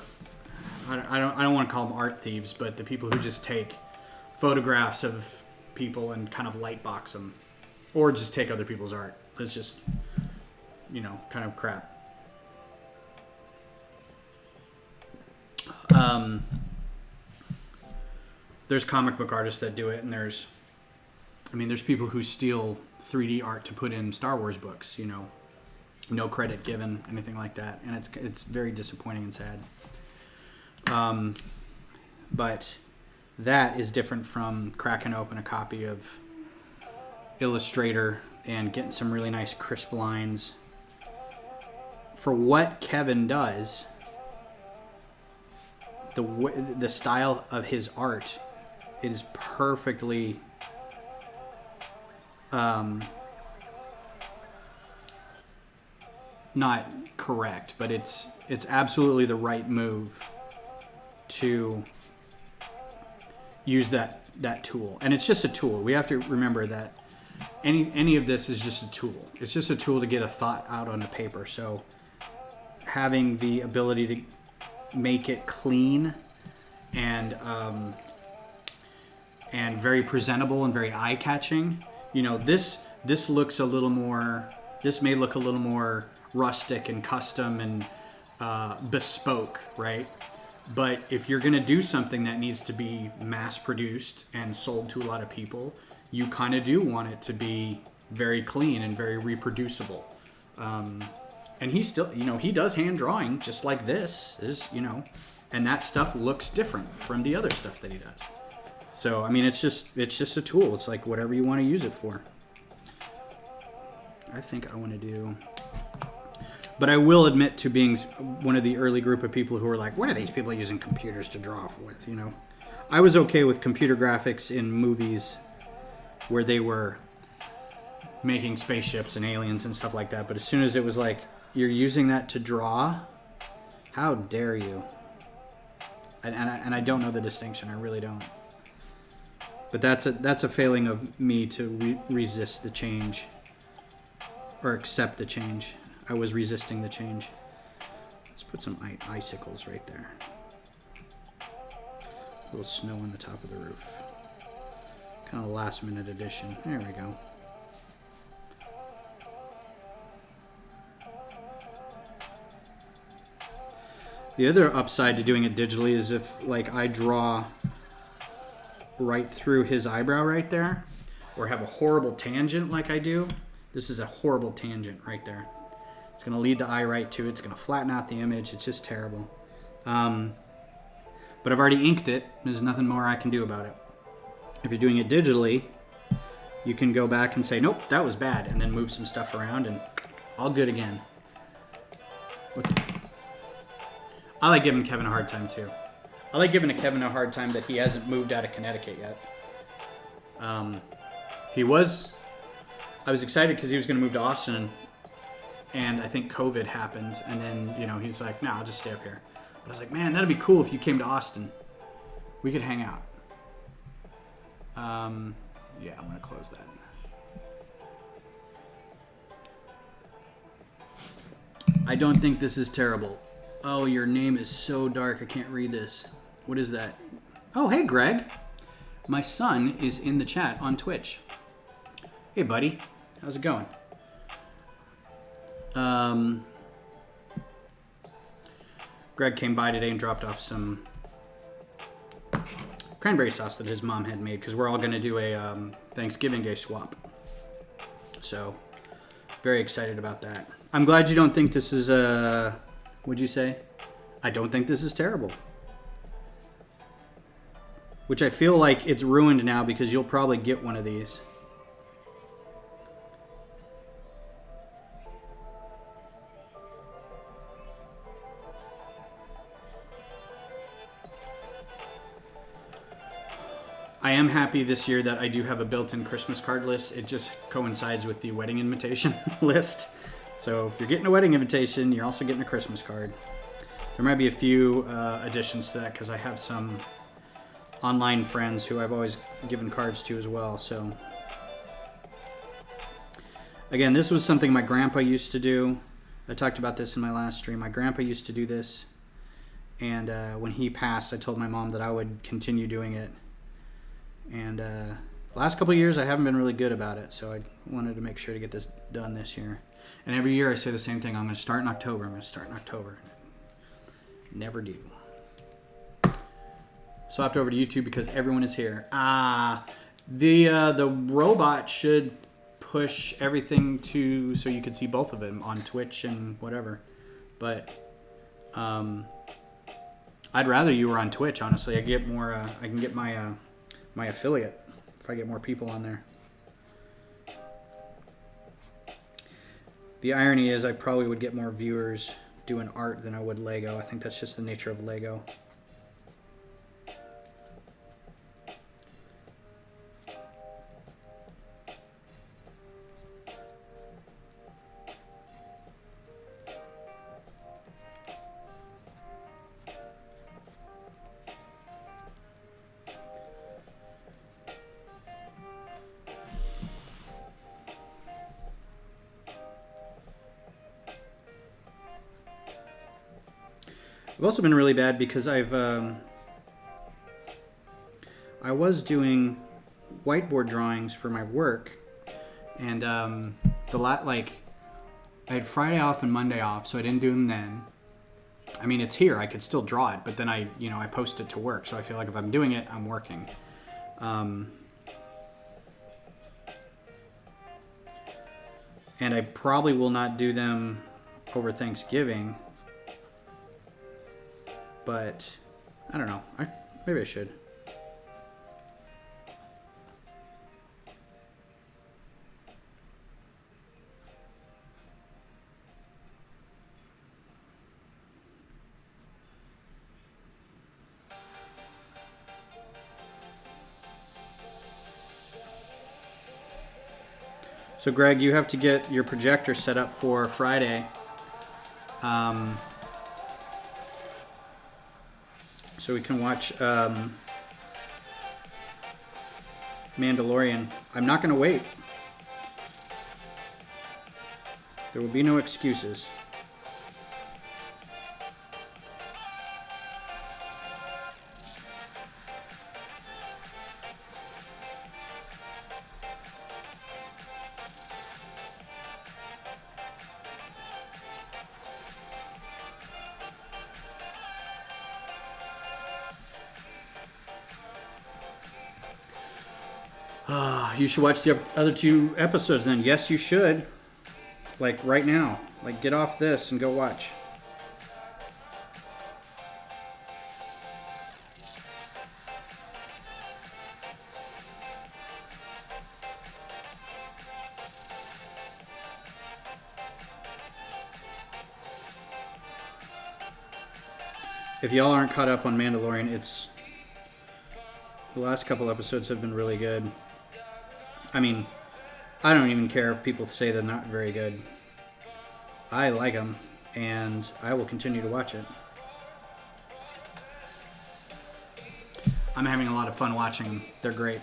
I don't want to call them art thieves, but the people who just take photographs of people and kind of lightbox them, or just take other people's art. It's just, kind of crap. There's comic book artists that do it, and there's people who steal 3D art to put in Star Wars books, no credit given, anything like that, and it's very disappointing and sad. But that is different from cracking open a copy of Illustrator and getting some really nice crisp lines. For what Kevin does, the style of his art, it is perfectly not correct, but it's absolutely the right move to use that tool. And it's just a tool. We have to remember that any of this is just a tool. It's just a tool to get a thought out on the paper. So having the ability to make it clean and very presentable and very eye-catching. This looks a little more. This may look a little more rustic and custom and bespoke, right? But if you're going to do something that needs to be mass-produced and sold to a lot of people, you kind of do want it to be very clean and very reproducible. And he still, he does hand drawing just like this is, and that stuff looks different from the other stuff that he does. So, it's just a tool. It's like whatever you want to use it for. I think I want to do... But I will admit to being one of the early group of people who were like, what are these people using computers to draw with, I was okay with computer graphics in movies where they were making spaceships and aliens and stuff like that. But as soon as it was like, you're using that to draw, how dare you? And I don't know the distinction. I really don't. But that's a failing of me to resist the change or accept the change. I was resisting the change. Let's put some icicles right there. A little snow on the top of the roof. Kind of a last minute addition. There we go. The other upside to doing it digitally is if, I draw right through his eyebrow right there, or have a horrible tangent like I do. This is a horrible tangent right there. It's going to lead the eye right to it. It's going to flatten out the image. It's just terrible. But I've already inked it. There's nothing more I can do about it. If you're doing it digitally, you can go back and say, nope, that was bad, and then move some stuff around, and all good again. I like giving Kevin a hard time, too. I like giving Kevin a hard time that he hasn't moved out of Connecticut yet. I was excited because he was going to move to Austin, and I think COVID happened, and then, he's like, no, I'll just stay up here. But I was like, man, that'd be cool if you came to Austin. We could hang out. Yeah, I'm going to close that. I don't think this is terrible. Oh, your name is so dark, I can't read this. What is that? Oh, hey, Greg. My son is in the chat on Twitch. Hey, buddy. How's it going? Greg came by today and dropped off some cranberry sauce that his mom had made because we're all going to do a Thanksgiving Day swap. So, very excited about that. I'm glad you don't think this is would you say? I don't think this is terrible. Which I feel like it's ruined now because you'll probably get one of these. I am happy this year that I do have a built-in Christmas card list. It just coincides with the wedding invitation list. So if you're getting a wedding invitation, you're also getting a Christmas card. There might be a few additions to that because I have some online friends who I've always given cards to as well. So again, this was something my grandpa used to do. I talked about this in my last stream. My grandpa used to do this, and when he passed, I told my mom that I would continue doing it. And the last couple of years, I haven't been really good about it, so I wanted to make sure to get this done this year. And every year I say the same thing. I'm going to start in October. I'm going to start in October. Never do. Swapped over to YouTube because everyone is here. The robot should push everything to so you could see both of them on Twitch and whatever. But I'd rather you were on Twitch. Honestly, I get more. I can get my my affiliate if I get more people on there. The irony is I probably would get more viewers doing art than I would Lego. I think that's just the nature of Lego. I've also been really bad because I was doing whiteboard drawings for my work, and I had Friday off and Monday off, so I didn't do them then. I mean, it's here, I could still draw it, but then I post it to work, so I feel like if I'm doing it, I'm working. And I probably will not do them over Thanksgiving. But I don't know. Maybe I should. So Greg, you have to get your projector set up for Friday. So we can watch Mandalorian. I'm not going to wait. There will be no excuses. You should watch the other 2 episodes then. Yes, you should. Like right now. Like get off this and go watch. If y'all aren't caught up on Mandalorian, the last couple episodes have been really good. I mean, I don't even care if people say they're not very good. I like them, and I will continue to watch it. I'm having a lot of fun watching them. They're great.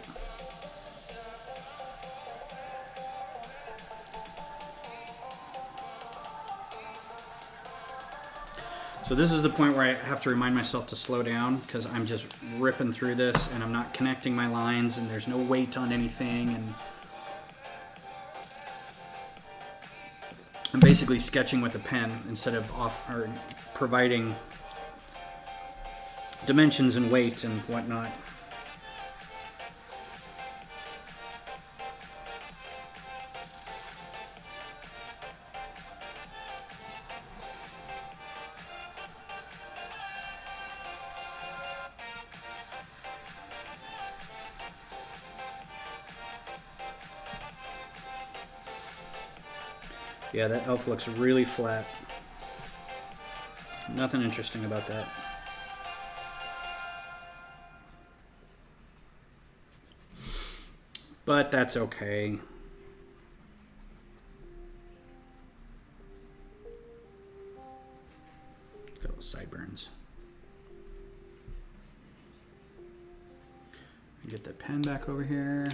So this is the point where I have to remind myself to slow down because I'm just ripping through this and I'm not connecting my lines and there's no weight on anything, and I'm basically sketching with a pen instead of providing dimensions and weight and whatnot. Yeah, that elf looks really flat. Nothing interesting about that. But that's okay. Got little sideburns. Get the pen back over here.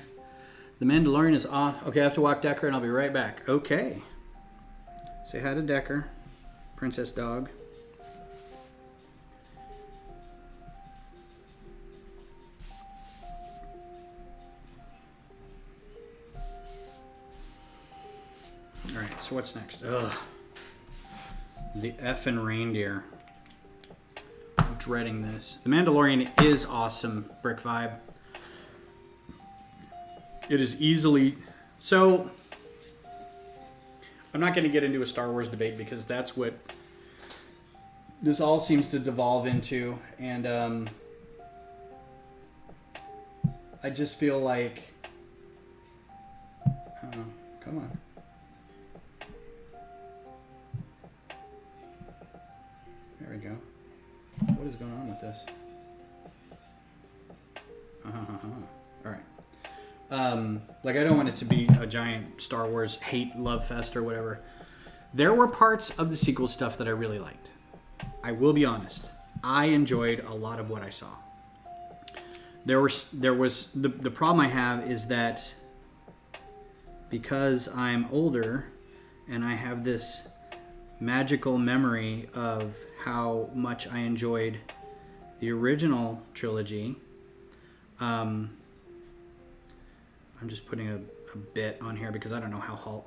The Mandalorian is off. Okay, I have to walk Decker and I'll be right back. Okay. Say hi to Decker. Princess dog. Alright, so what's next? Ugh. The effing reindeer. I'm dreading this. The Mandalorian is awesome, Brick Vibe. It is easily... So, I'm not going to get into a Star Wars debate because that's what this all seems to devolve into. And I just feel like... come on. There we go. What is going on with this? All right. Like, I don't want it to be a giant Star Wars hate love fest or whatever. There were parts of the sequel stuff that I really liked. I will be honest. I enjoyed a lot of what I saw. There was the problem I have is that because I'm older and I have this magical memory of how much I enjoyed the original trilogy. I'm just putting a bit on here because I don't know how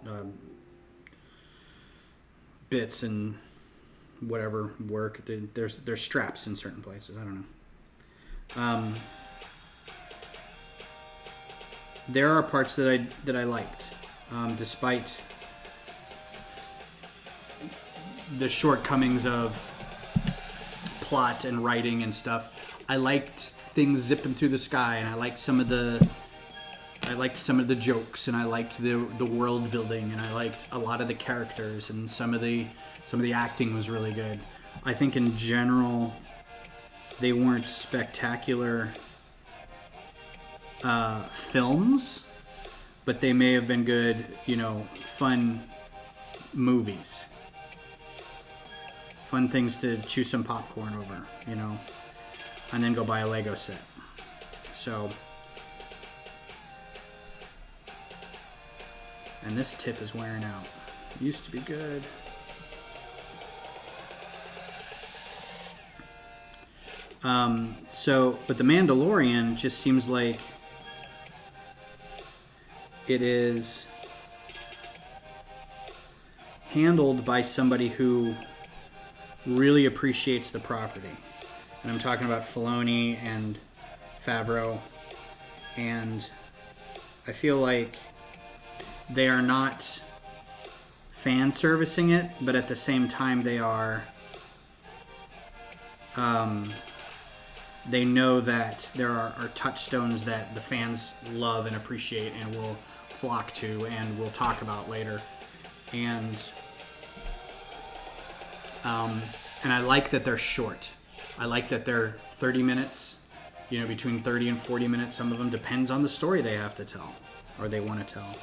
bits and whatever work. There's straps in certain places. I don't know. There are parts that I liked, despite the shortcomings of plot and writing and stuff. I liked things zipping through the sky, and I liked some of the jokes, and I liked the world building, and I liked a lot of the characters, and some of the acting was really good. I think in general they weren't spectacular films, but they may have been good, fun movies. Fun things to chew some popcorn over, and then go buy a Lego set. So, and this tip is wearing out. It used to be good. But The Mandalorian just seems like it is handled by somebody who really appreciates the property. And I'm talking about Filoni and Favreau. And I feel like they are not fan servicing it, but at the same time they are... they know that there are touchstones that the fans love and appreciate and will flock to and will talk about later. And I like that they're short. I like that they're 30 minutes, between 30 and 40 minutes. Some of them depends on the story they have to tell or they want to tell.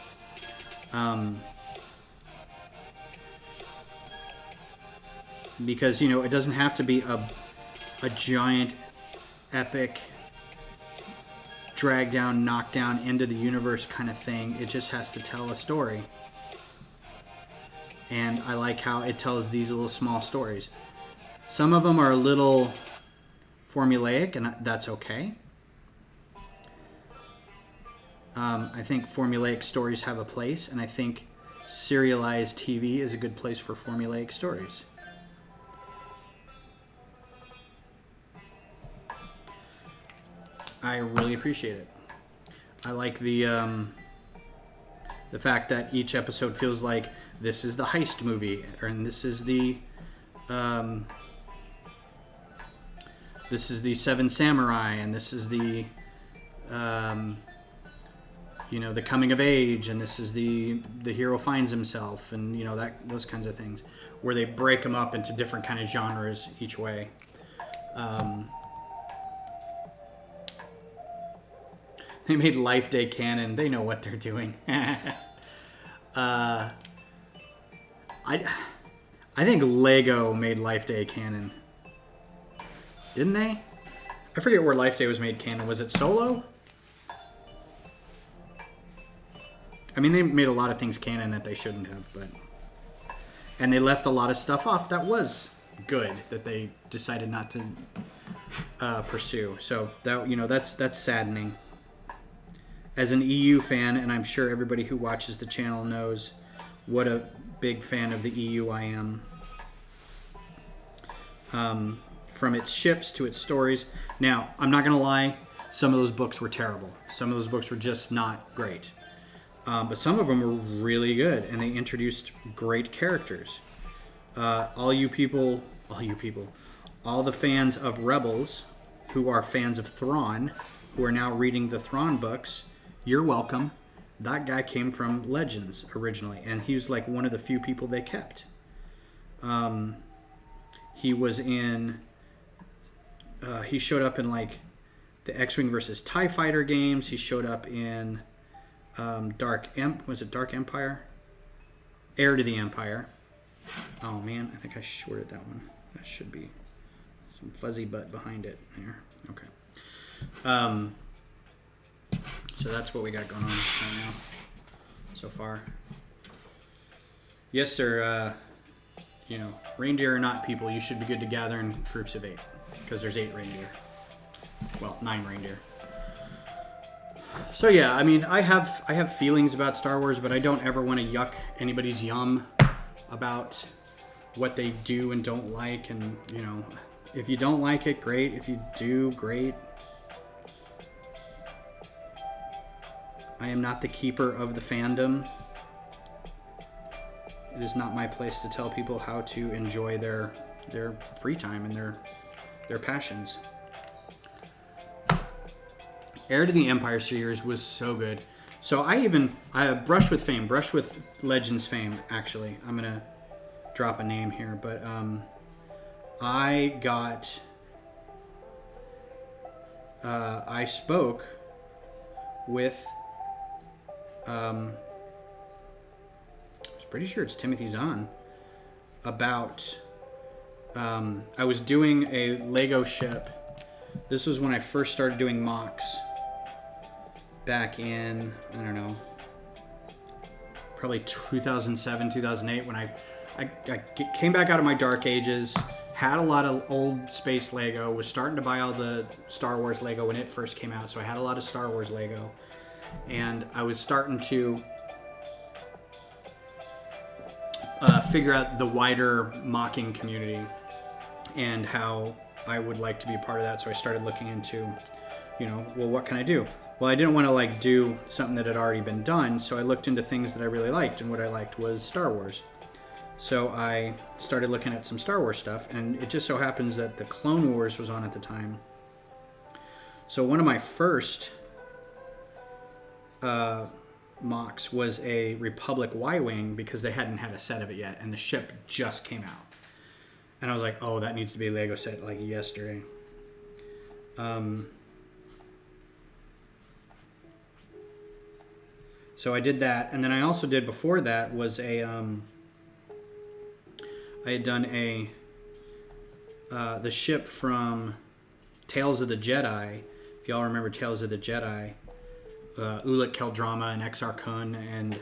Because, it doesn't have to be a giant, epic, drag down, knock down, end of the universe kind of thing. It just has to tell a story. And I like how it tells these little small stories. Some of them are a little formulaic, and that's okay. I think formulaic stories have a place, and I think serialized TV is a good place for formulaic stories. I really appreciate it. I like the fact that each episode feels like this is the heist movie, and this is the Seven Samurai, and this is the the coming of age, and this is the hero finds himself, and those kinds of things, where they break them up into different kind of genres each way. They made Life Day canon. They know what they're doing. I think Lego made Life Day canon. Didn't they? I forget where Life Day was made canon. Was it Solo? I mean, they made a lot of things canon that they shouldn't have, and they left a lot of stuff off that was good that they decided not to pursue. So that's saddening. As an EU fan, and I'm sure everybody who watches the channel knows what a big fan of the EU I am. From its ships to its stories. Now, I'm not going to lie, some of those books were terrible. Some of those books were just not great. But some of them were really good, and they introduced great characters. All the fans of Rebels who are fans of Thrawn, who are now reading the Thrawn books, you're welcome. That guy came from Legends originally, and he was like one of the few people they kept. He was in... he showed up in like the X-Wing versus TIE Fighter games. He showed up in Dark Empire? Heir to the Empire. Oh man, I think I shorted that one. That should be some fuzzy butt behind it there. Okay. So that's what we got going on right now so far. Yes, sir. Reindeer are not people. You should be good to gather in groups of 8 because there's 8 reindeer. Well, 9 reindeer. So yeah, I mean, I have feelings about Star Wars, but I don't ever want to yuck anybody's yum about what they do and don't like. And if you don't like it, great. If you do, great. I am not the keeper of the fandom. It is not my place to tell people how to enjoy their free time and their passions. Heir to the Empire series was so good. So I Brush with Legends fame, actually. I'm going to drop a name here, but I spoke with... I was pretty sure it's Timothy Zahn about... I was doing a Lego ship. This was when I first started doing mocks. Back in, I don't know, probably 2007, 2008, when I came back out of my dark ages, had a lot of old space Lego, was starting to buy all the Star Wars Lego when it first came out, so I had a lot of Star Wars Lego, and I was starting to figure out the wider mocking community and how I would like to be a part of that, so I started looking into, well, what can I do? Well, I didn't want to do something that had already been done, so I looked into things that I really liked, and what I liked was Star Wars. So I started looking at some Star Wars stuff, and it just so happens that the Clone Wars was on at the time. So one of my first mocks was a Republic Y-Wing, because they hadn't had a set of it yet, and the ship just came out. And I was like, oh, that needs to be a Lego set like yesterday. So I did that, and then I also did before that was I had done the ship from Tales of the Jedi. If y'all remember Tales of the Jedi, Ulic Qel-Drama and Exar Kun and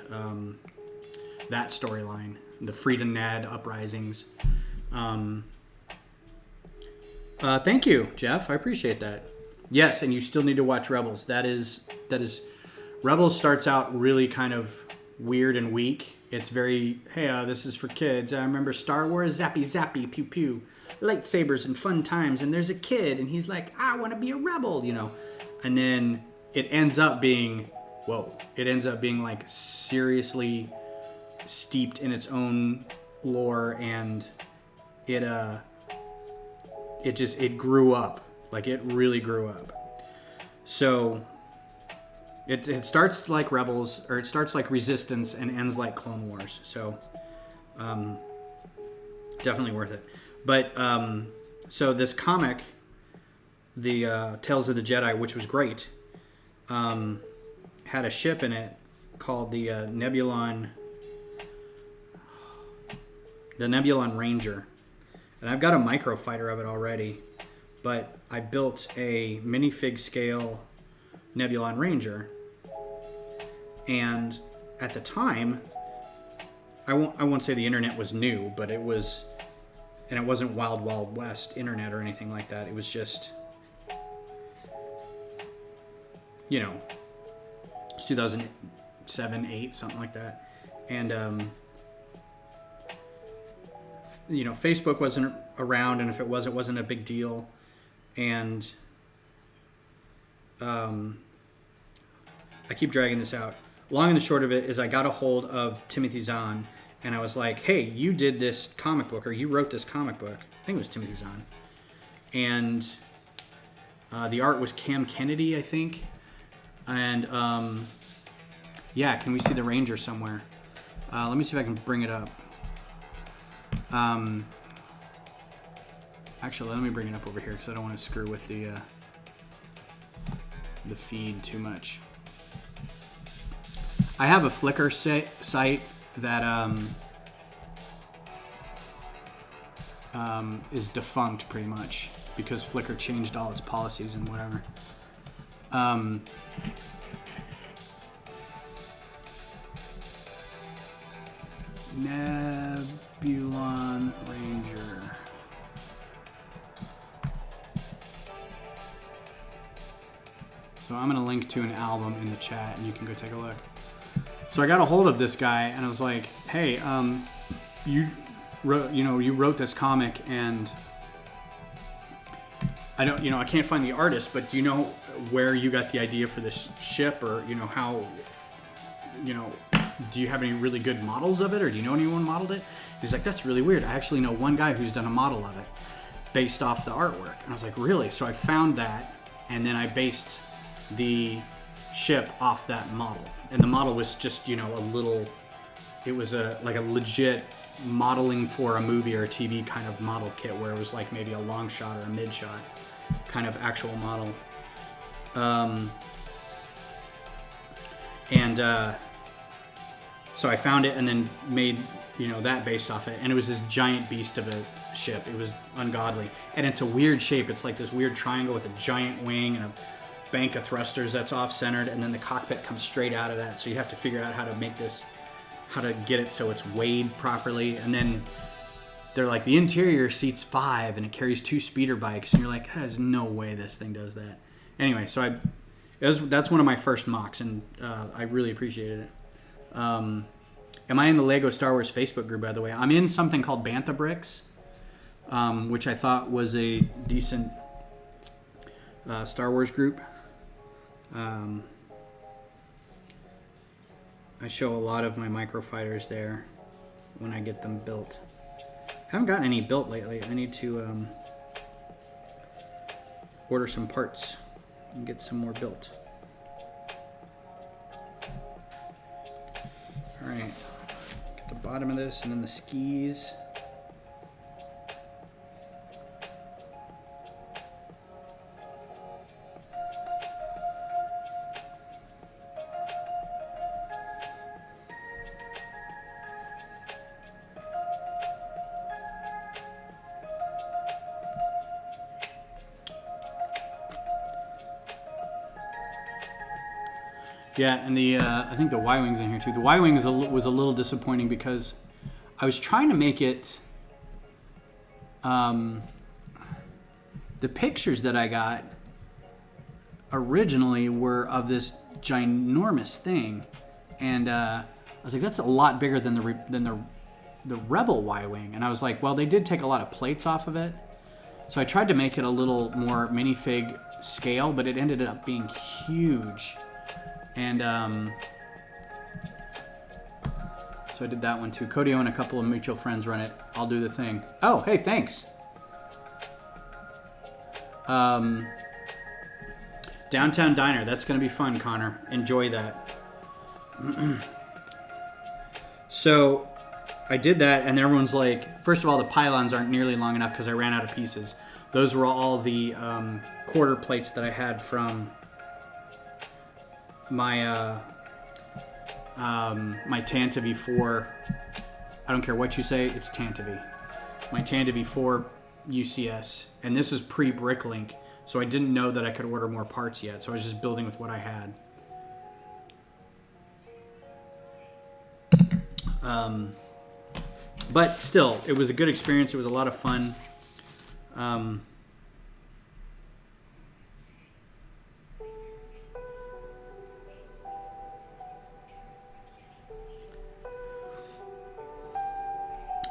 that storyline, the Frida Nad uprisings. Thank you, Jeff. I appreciate that. Yes, and you still need to watch Rebels. That is. Rebels starts out really kind of weird and weak. It's very, hey, this is for kids. I remember Star Wars, zappy zappy, pew pew, lightsabers and fun times. And there's a kid, and he's like, I want to be a rebel, And then it ends up being, like seriously steeped in its own lore, and it grew up. Like, it really grew up. So It starts like Rebels, or it starts like Resistance and ends like Clone Wars. So, definitely worth it. But so this comic, the Tales of the Jedi, which was great, had a ship in it called the Nebulon Ranger, and I've got a microfighter of it already. But I built a minifig scale Nebulon Ranger, and at the time, I won't say the internet was new, but it was, and it wasn't Wild Wild West internet or anything like that. It was just, you know, it's 2007, 8, something like that, and you know, Facebook wasn't around, and if it was, it wasn't a big deal. And I keep dragging this out. Long and the short of it is I got a hold of Timothy Zahn, and I was like, hey, you did this comic book, or you wrote this comic book. I think it was Timothy Zahn. And the art was Cam Kennedy, I think. And yeah, can we see the Ranger somewhere? Let me see if I can bring it up. Actually, let me bring it up over here because I don't want to screw with the feed too much. I have a Flickr site that is defunct pretty much because Flickr changed all its policies and whatever. Nebulon Ranger. So I'm going to link to an album in the chat, and you can go take a look. So I got a hold of this guy, and I was like, "Hey, you wrote this comic, and I can't find the artist, but do you know where you got the idea for this ship, or how, do you have any really good models of it, or do you know anyone modeled it?" He's like, "That's really weird. I actually know one guy who's done a model of it, based off the artwork." And I was like, "Really?" So I found that, and then I based the ship off that model, and the model was just it was like a legit modeling for a movie or a TV kind of model kit, where it was like maybe a long shot or a mid shot kind of actual model. So I found it and then made that based off it, and it was this giant beast of a ship. It was ungodly, and it's a weird shape. It's like this weird triangle with a giant wing and a bank of thrusters that's off-centered, and then the cockpit comes straight out of that. So you have to figure out how to get it so it's weighed properly. And then they're like, the interior seats 5 and it carries 2 speeder bikes, and you're like, there's no way this thing does that. Anyway, so that's one of my first mocks, and I really appreciated it. Am I in the Lego Star Wars Facebook group, by the way? I'm in something called Bantha Bricks, which I thought was a decent Star Wars group. I show a lot of my microfighters there when I get them built. I haven't gotten any built lately. I need to order some parts and get some more built. All right, get the bottom of this and then the skis. Yeah, and I think the Y-Wing's in here too. The Y-Wing was a little disappointing because I was trying to make it... the pictures that I got originally were of this ginormous thing, and I was like, that's a lot bigger than the Rebel Y-Wing. And I was like, well, they did take a lot of plates off of it. So I tried to make it a little more minifig scale, but it ended up being huge. And so I did that one too. Codio and a couple of mutual friends run it. I'll do the thing. Oh, hey, thanks. Downtown Diner. That's going to be fun, Connor. Enjoy that. So I did that, and everyone's like, first of all, the pylons aren't nearly long enough because I ran out of pieces. Those were all the quarter plates that I had from my my Tantivy 4. I don't care what you say, it's Tantivy. My Tantivy 4 UCS, and this is pre-Bricklink, so I didn't know that I could order more parts yet, so I was just building with what I had. But still, it was a good experience. It was a lot of fun.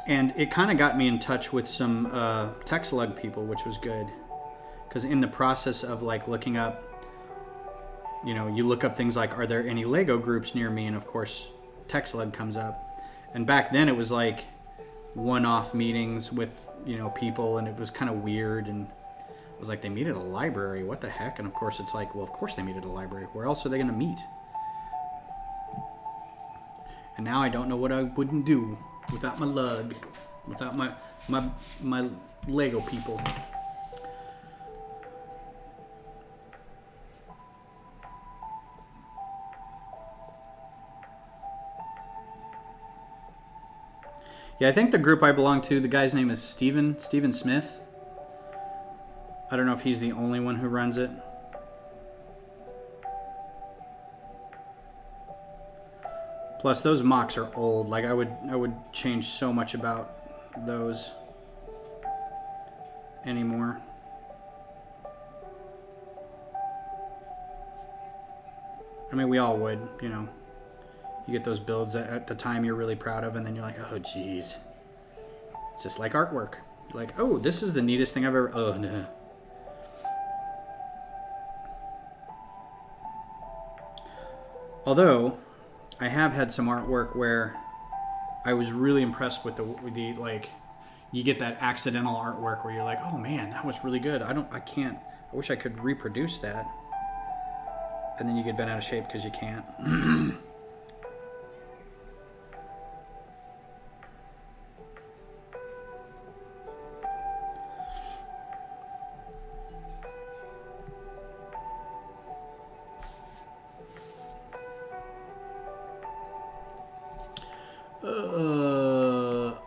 And it kind of got me in touch with some Texlug people, which was good. Because in the process of like looking up, you know, you look up things like, are there any Lego groups near me? And of course, Texlug comes up. And back then it was like one-off meetings with, you know, people, and it was kind of weird. And it was like, they meet at a library. What the heck? And of course it's like, well, of course they meet at a library. Where else are they going to meet? And now I don't know what I wouldn't do without my lug, without my Lego people. Yeah, I think the group I belong to, the guy's name is Steven Smith. I don't know if he's the only one who runs it. Plus, those mocks are old. Like, I would change so much about those anymore. I mean, we all would, you know. You get those builds that at the time you're really proud of, and then you're like, oh, geez. It's just like artwork. You're like, oh, this is the neatest thing I've ever... Oh, no. Although, I have had some artwork where I was really impressed with the like, you get that accidental artwork where you're like, oh man, that was really good. I wish I could reproduce that. And then you get bent out of shape because you can't.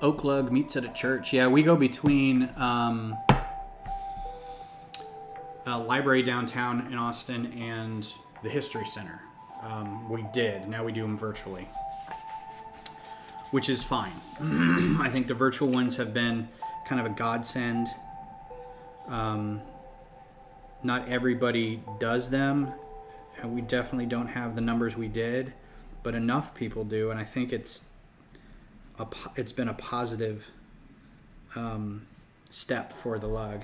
Oaklug meets at a church. Yeah, we go between a library downtown in Austin and the History Center. We did. Now we do them virtually, which is fine. I think the virtual ones have been kind of a godsend. Not everybody does them. And we definitely don't have the numbers we did, but enough people do, and I think it's been a positive step for the lug.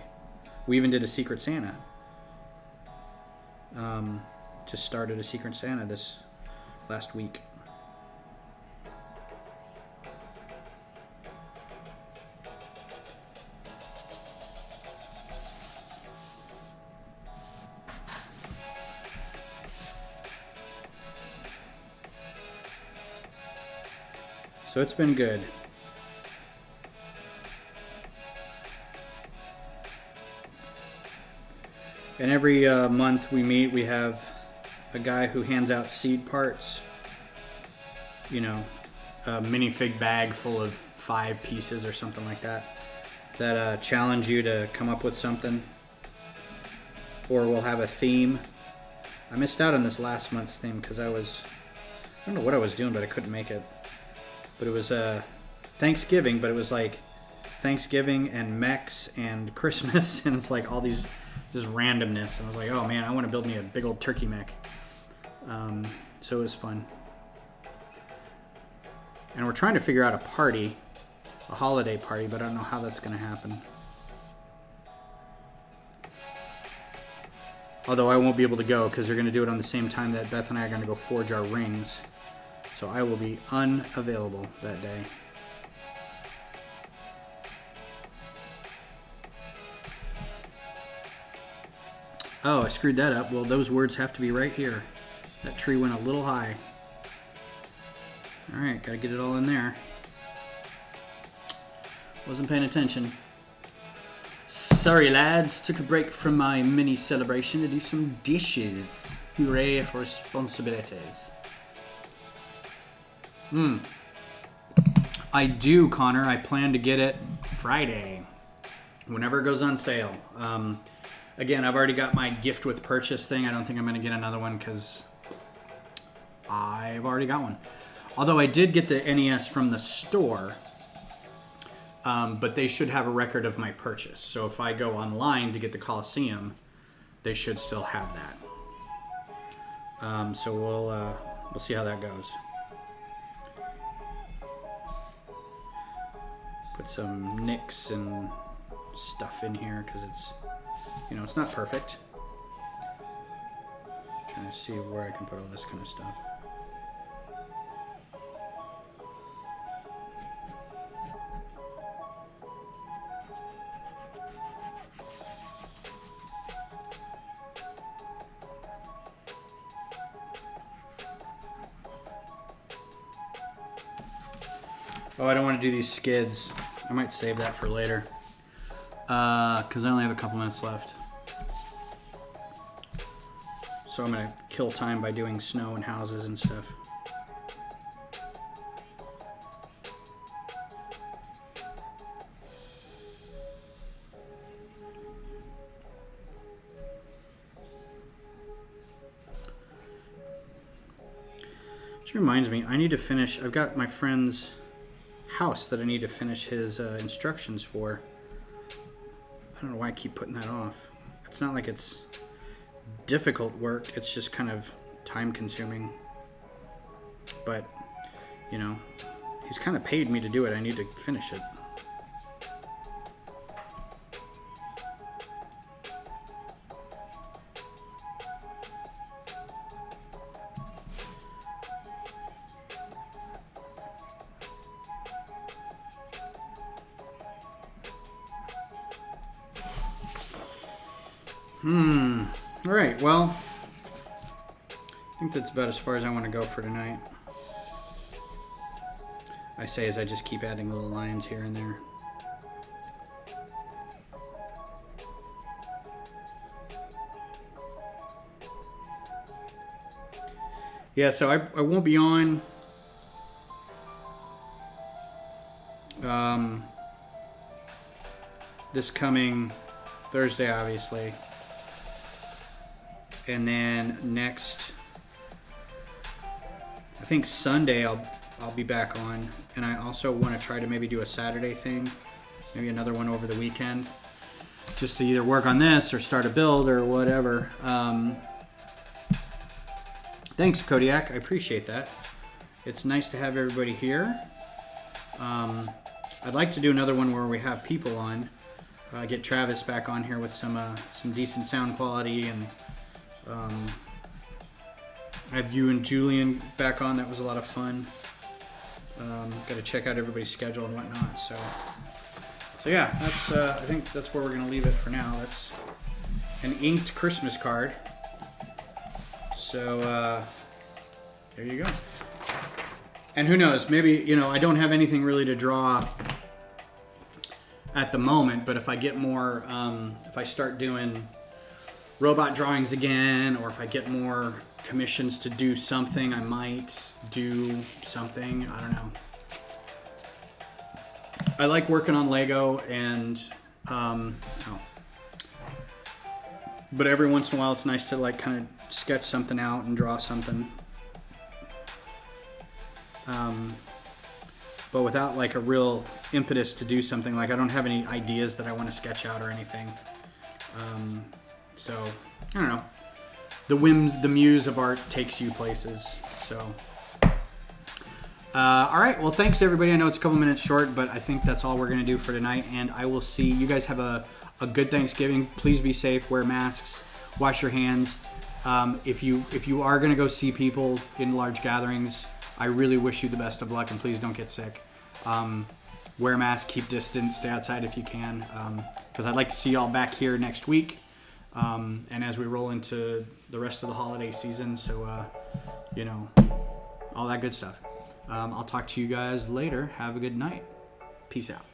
We even did a Secret Santa. Just started a Secret Santa this last week. So it's been good. And every month we meet, we have a guy who hands out seed parts. You know, a minifig bag full of 5 pieces or something like that. That challenge you to come up with something. Or we'll have a theme. I missed out on this last month's theme because I don't know what I was doing, but I couldn't make it. But it was Thanksgiving, but it was like Thanksgiving and mechs and Christmas, and it's like all these just randomness. And I was like, oh man, I want to build me a big old turkey mech. So it was fun. And we're trying to figure out a holiday party, but I don't know how that's going to happen. Although I won't be able to go because they're going to do it on the same time that Beth and I are going to go forge our rings. So I will be unavailable that day. Oh, I screwed that up. Well, those words have to be right here. That tree went a little high. All right, gotta get it all in there. Wasn't paying attention. Sorry, lads. Took a break from my mini celebration to do some dishes. Hooray for responsibilities. I do, Connor. I plan to get it Friday, whenever it goes on sale. Again, I've already got my gift with purchase thing. I don't think I'm going to get another one because I've already got one. Although I did get the NES from the store, but they should have a record of my purchase. So if I go online to get the Coliseum, they should still have that. So we'll see how that goes. Put some nicks and stuff in here because it's, it's not perfect. Trying to see where I can put all this kind of stuff. Oh, I don't want to do these skids. I might save that for later. Because I only have a couple minutes left. So I'm going to kill time by doing snow and houses and stuff. Which reminds me, I need to finish. I've got my friend's house that I need to finish his instructions for. I don't know why I keep putting that off. It's not like it's difficult work, it's just kind of time consuming. But, he's kind of paid me to do it. I need to finish it. All right, well, I think that's about as far as I want to go for tonight. I say as I just keep adding little lines here and there. Yeah, so I won't be on this coming Thursday, obviously. And then next, I think Sunday I'll be back on. And I also want to try to maybe do a Saturday thing, maybe another one over the weekend, just to either work on this or start a build or whatever. Thanks, Kodiak. I appreciate that. It's nice to have everybody here. I'd like to do another one where we have people on. Get Travis back on here with some decent sound quality, and have you and Julian back on. That was a lot of fun. Got to check out everybody's schedule and whatnot. So yeah, that's I think that's where we're gonna leave it for now. That's an inked Christmas card. So there you go. And who knows? Maybe I don't have anything really to draw at the moment, but if I get more, if I start doing robot drawings again, or if I get more commissions to do something, I might do something. I don't know. I like working on Lego, and but every once in a while it's nice to like kind of sketch something out and draw something. But without like a real impetus to do something. Like I don't have any ideas that I want to sketch out or anything. So I don't know. The muse of art takes you places. So all right. Well, thanks everybody. I know it's a couple minutes short, but I think that's all we're gonna do for tonight. And I will see you guys. Have a good Thanksgiving. Please be safe. Wear masks. Wash your hands. If you are gonna go see people in large gatherings, I really wish you the best of luck, and please don't get sick. Wear a mask, keep distance, stay outside if you can, because I'd like to see y'all back here next week. and as we roll into the rest of the holiday season. So, all that good stuff. I'll talk to you guys later. Have a good night. Peace out.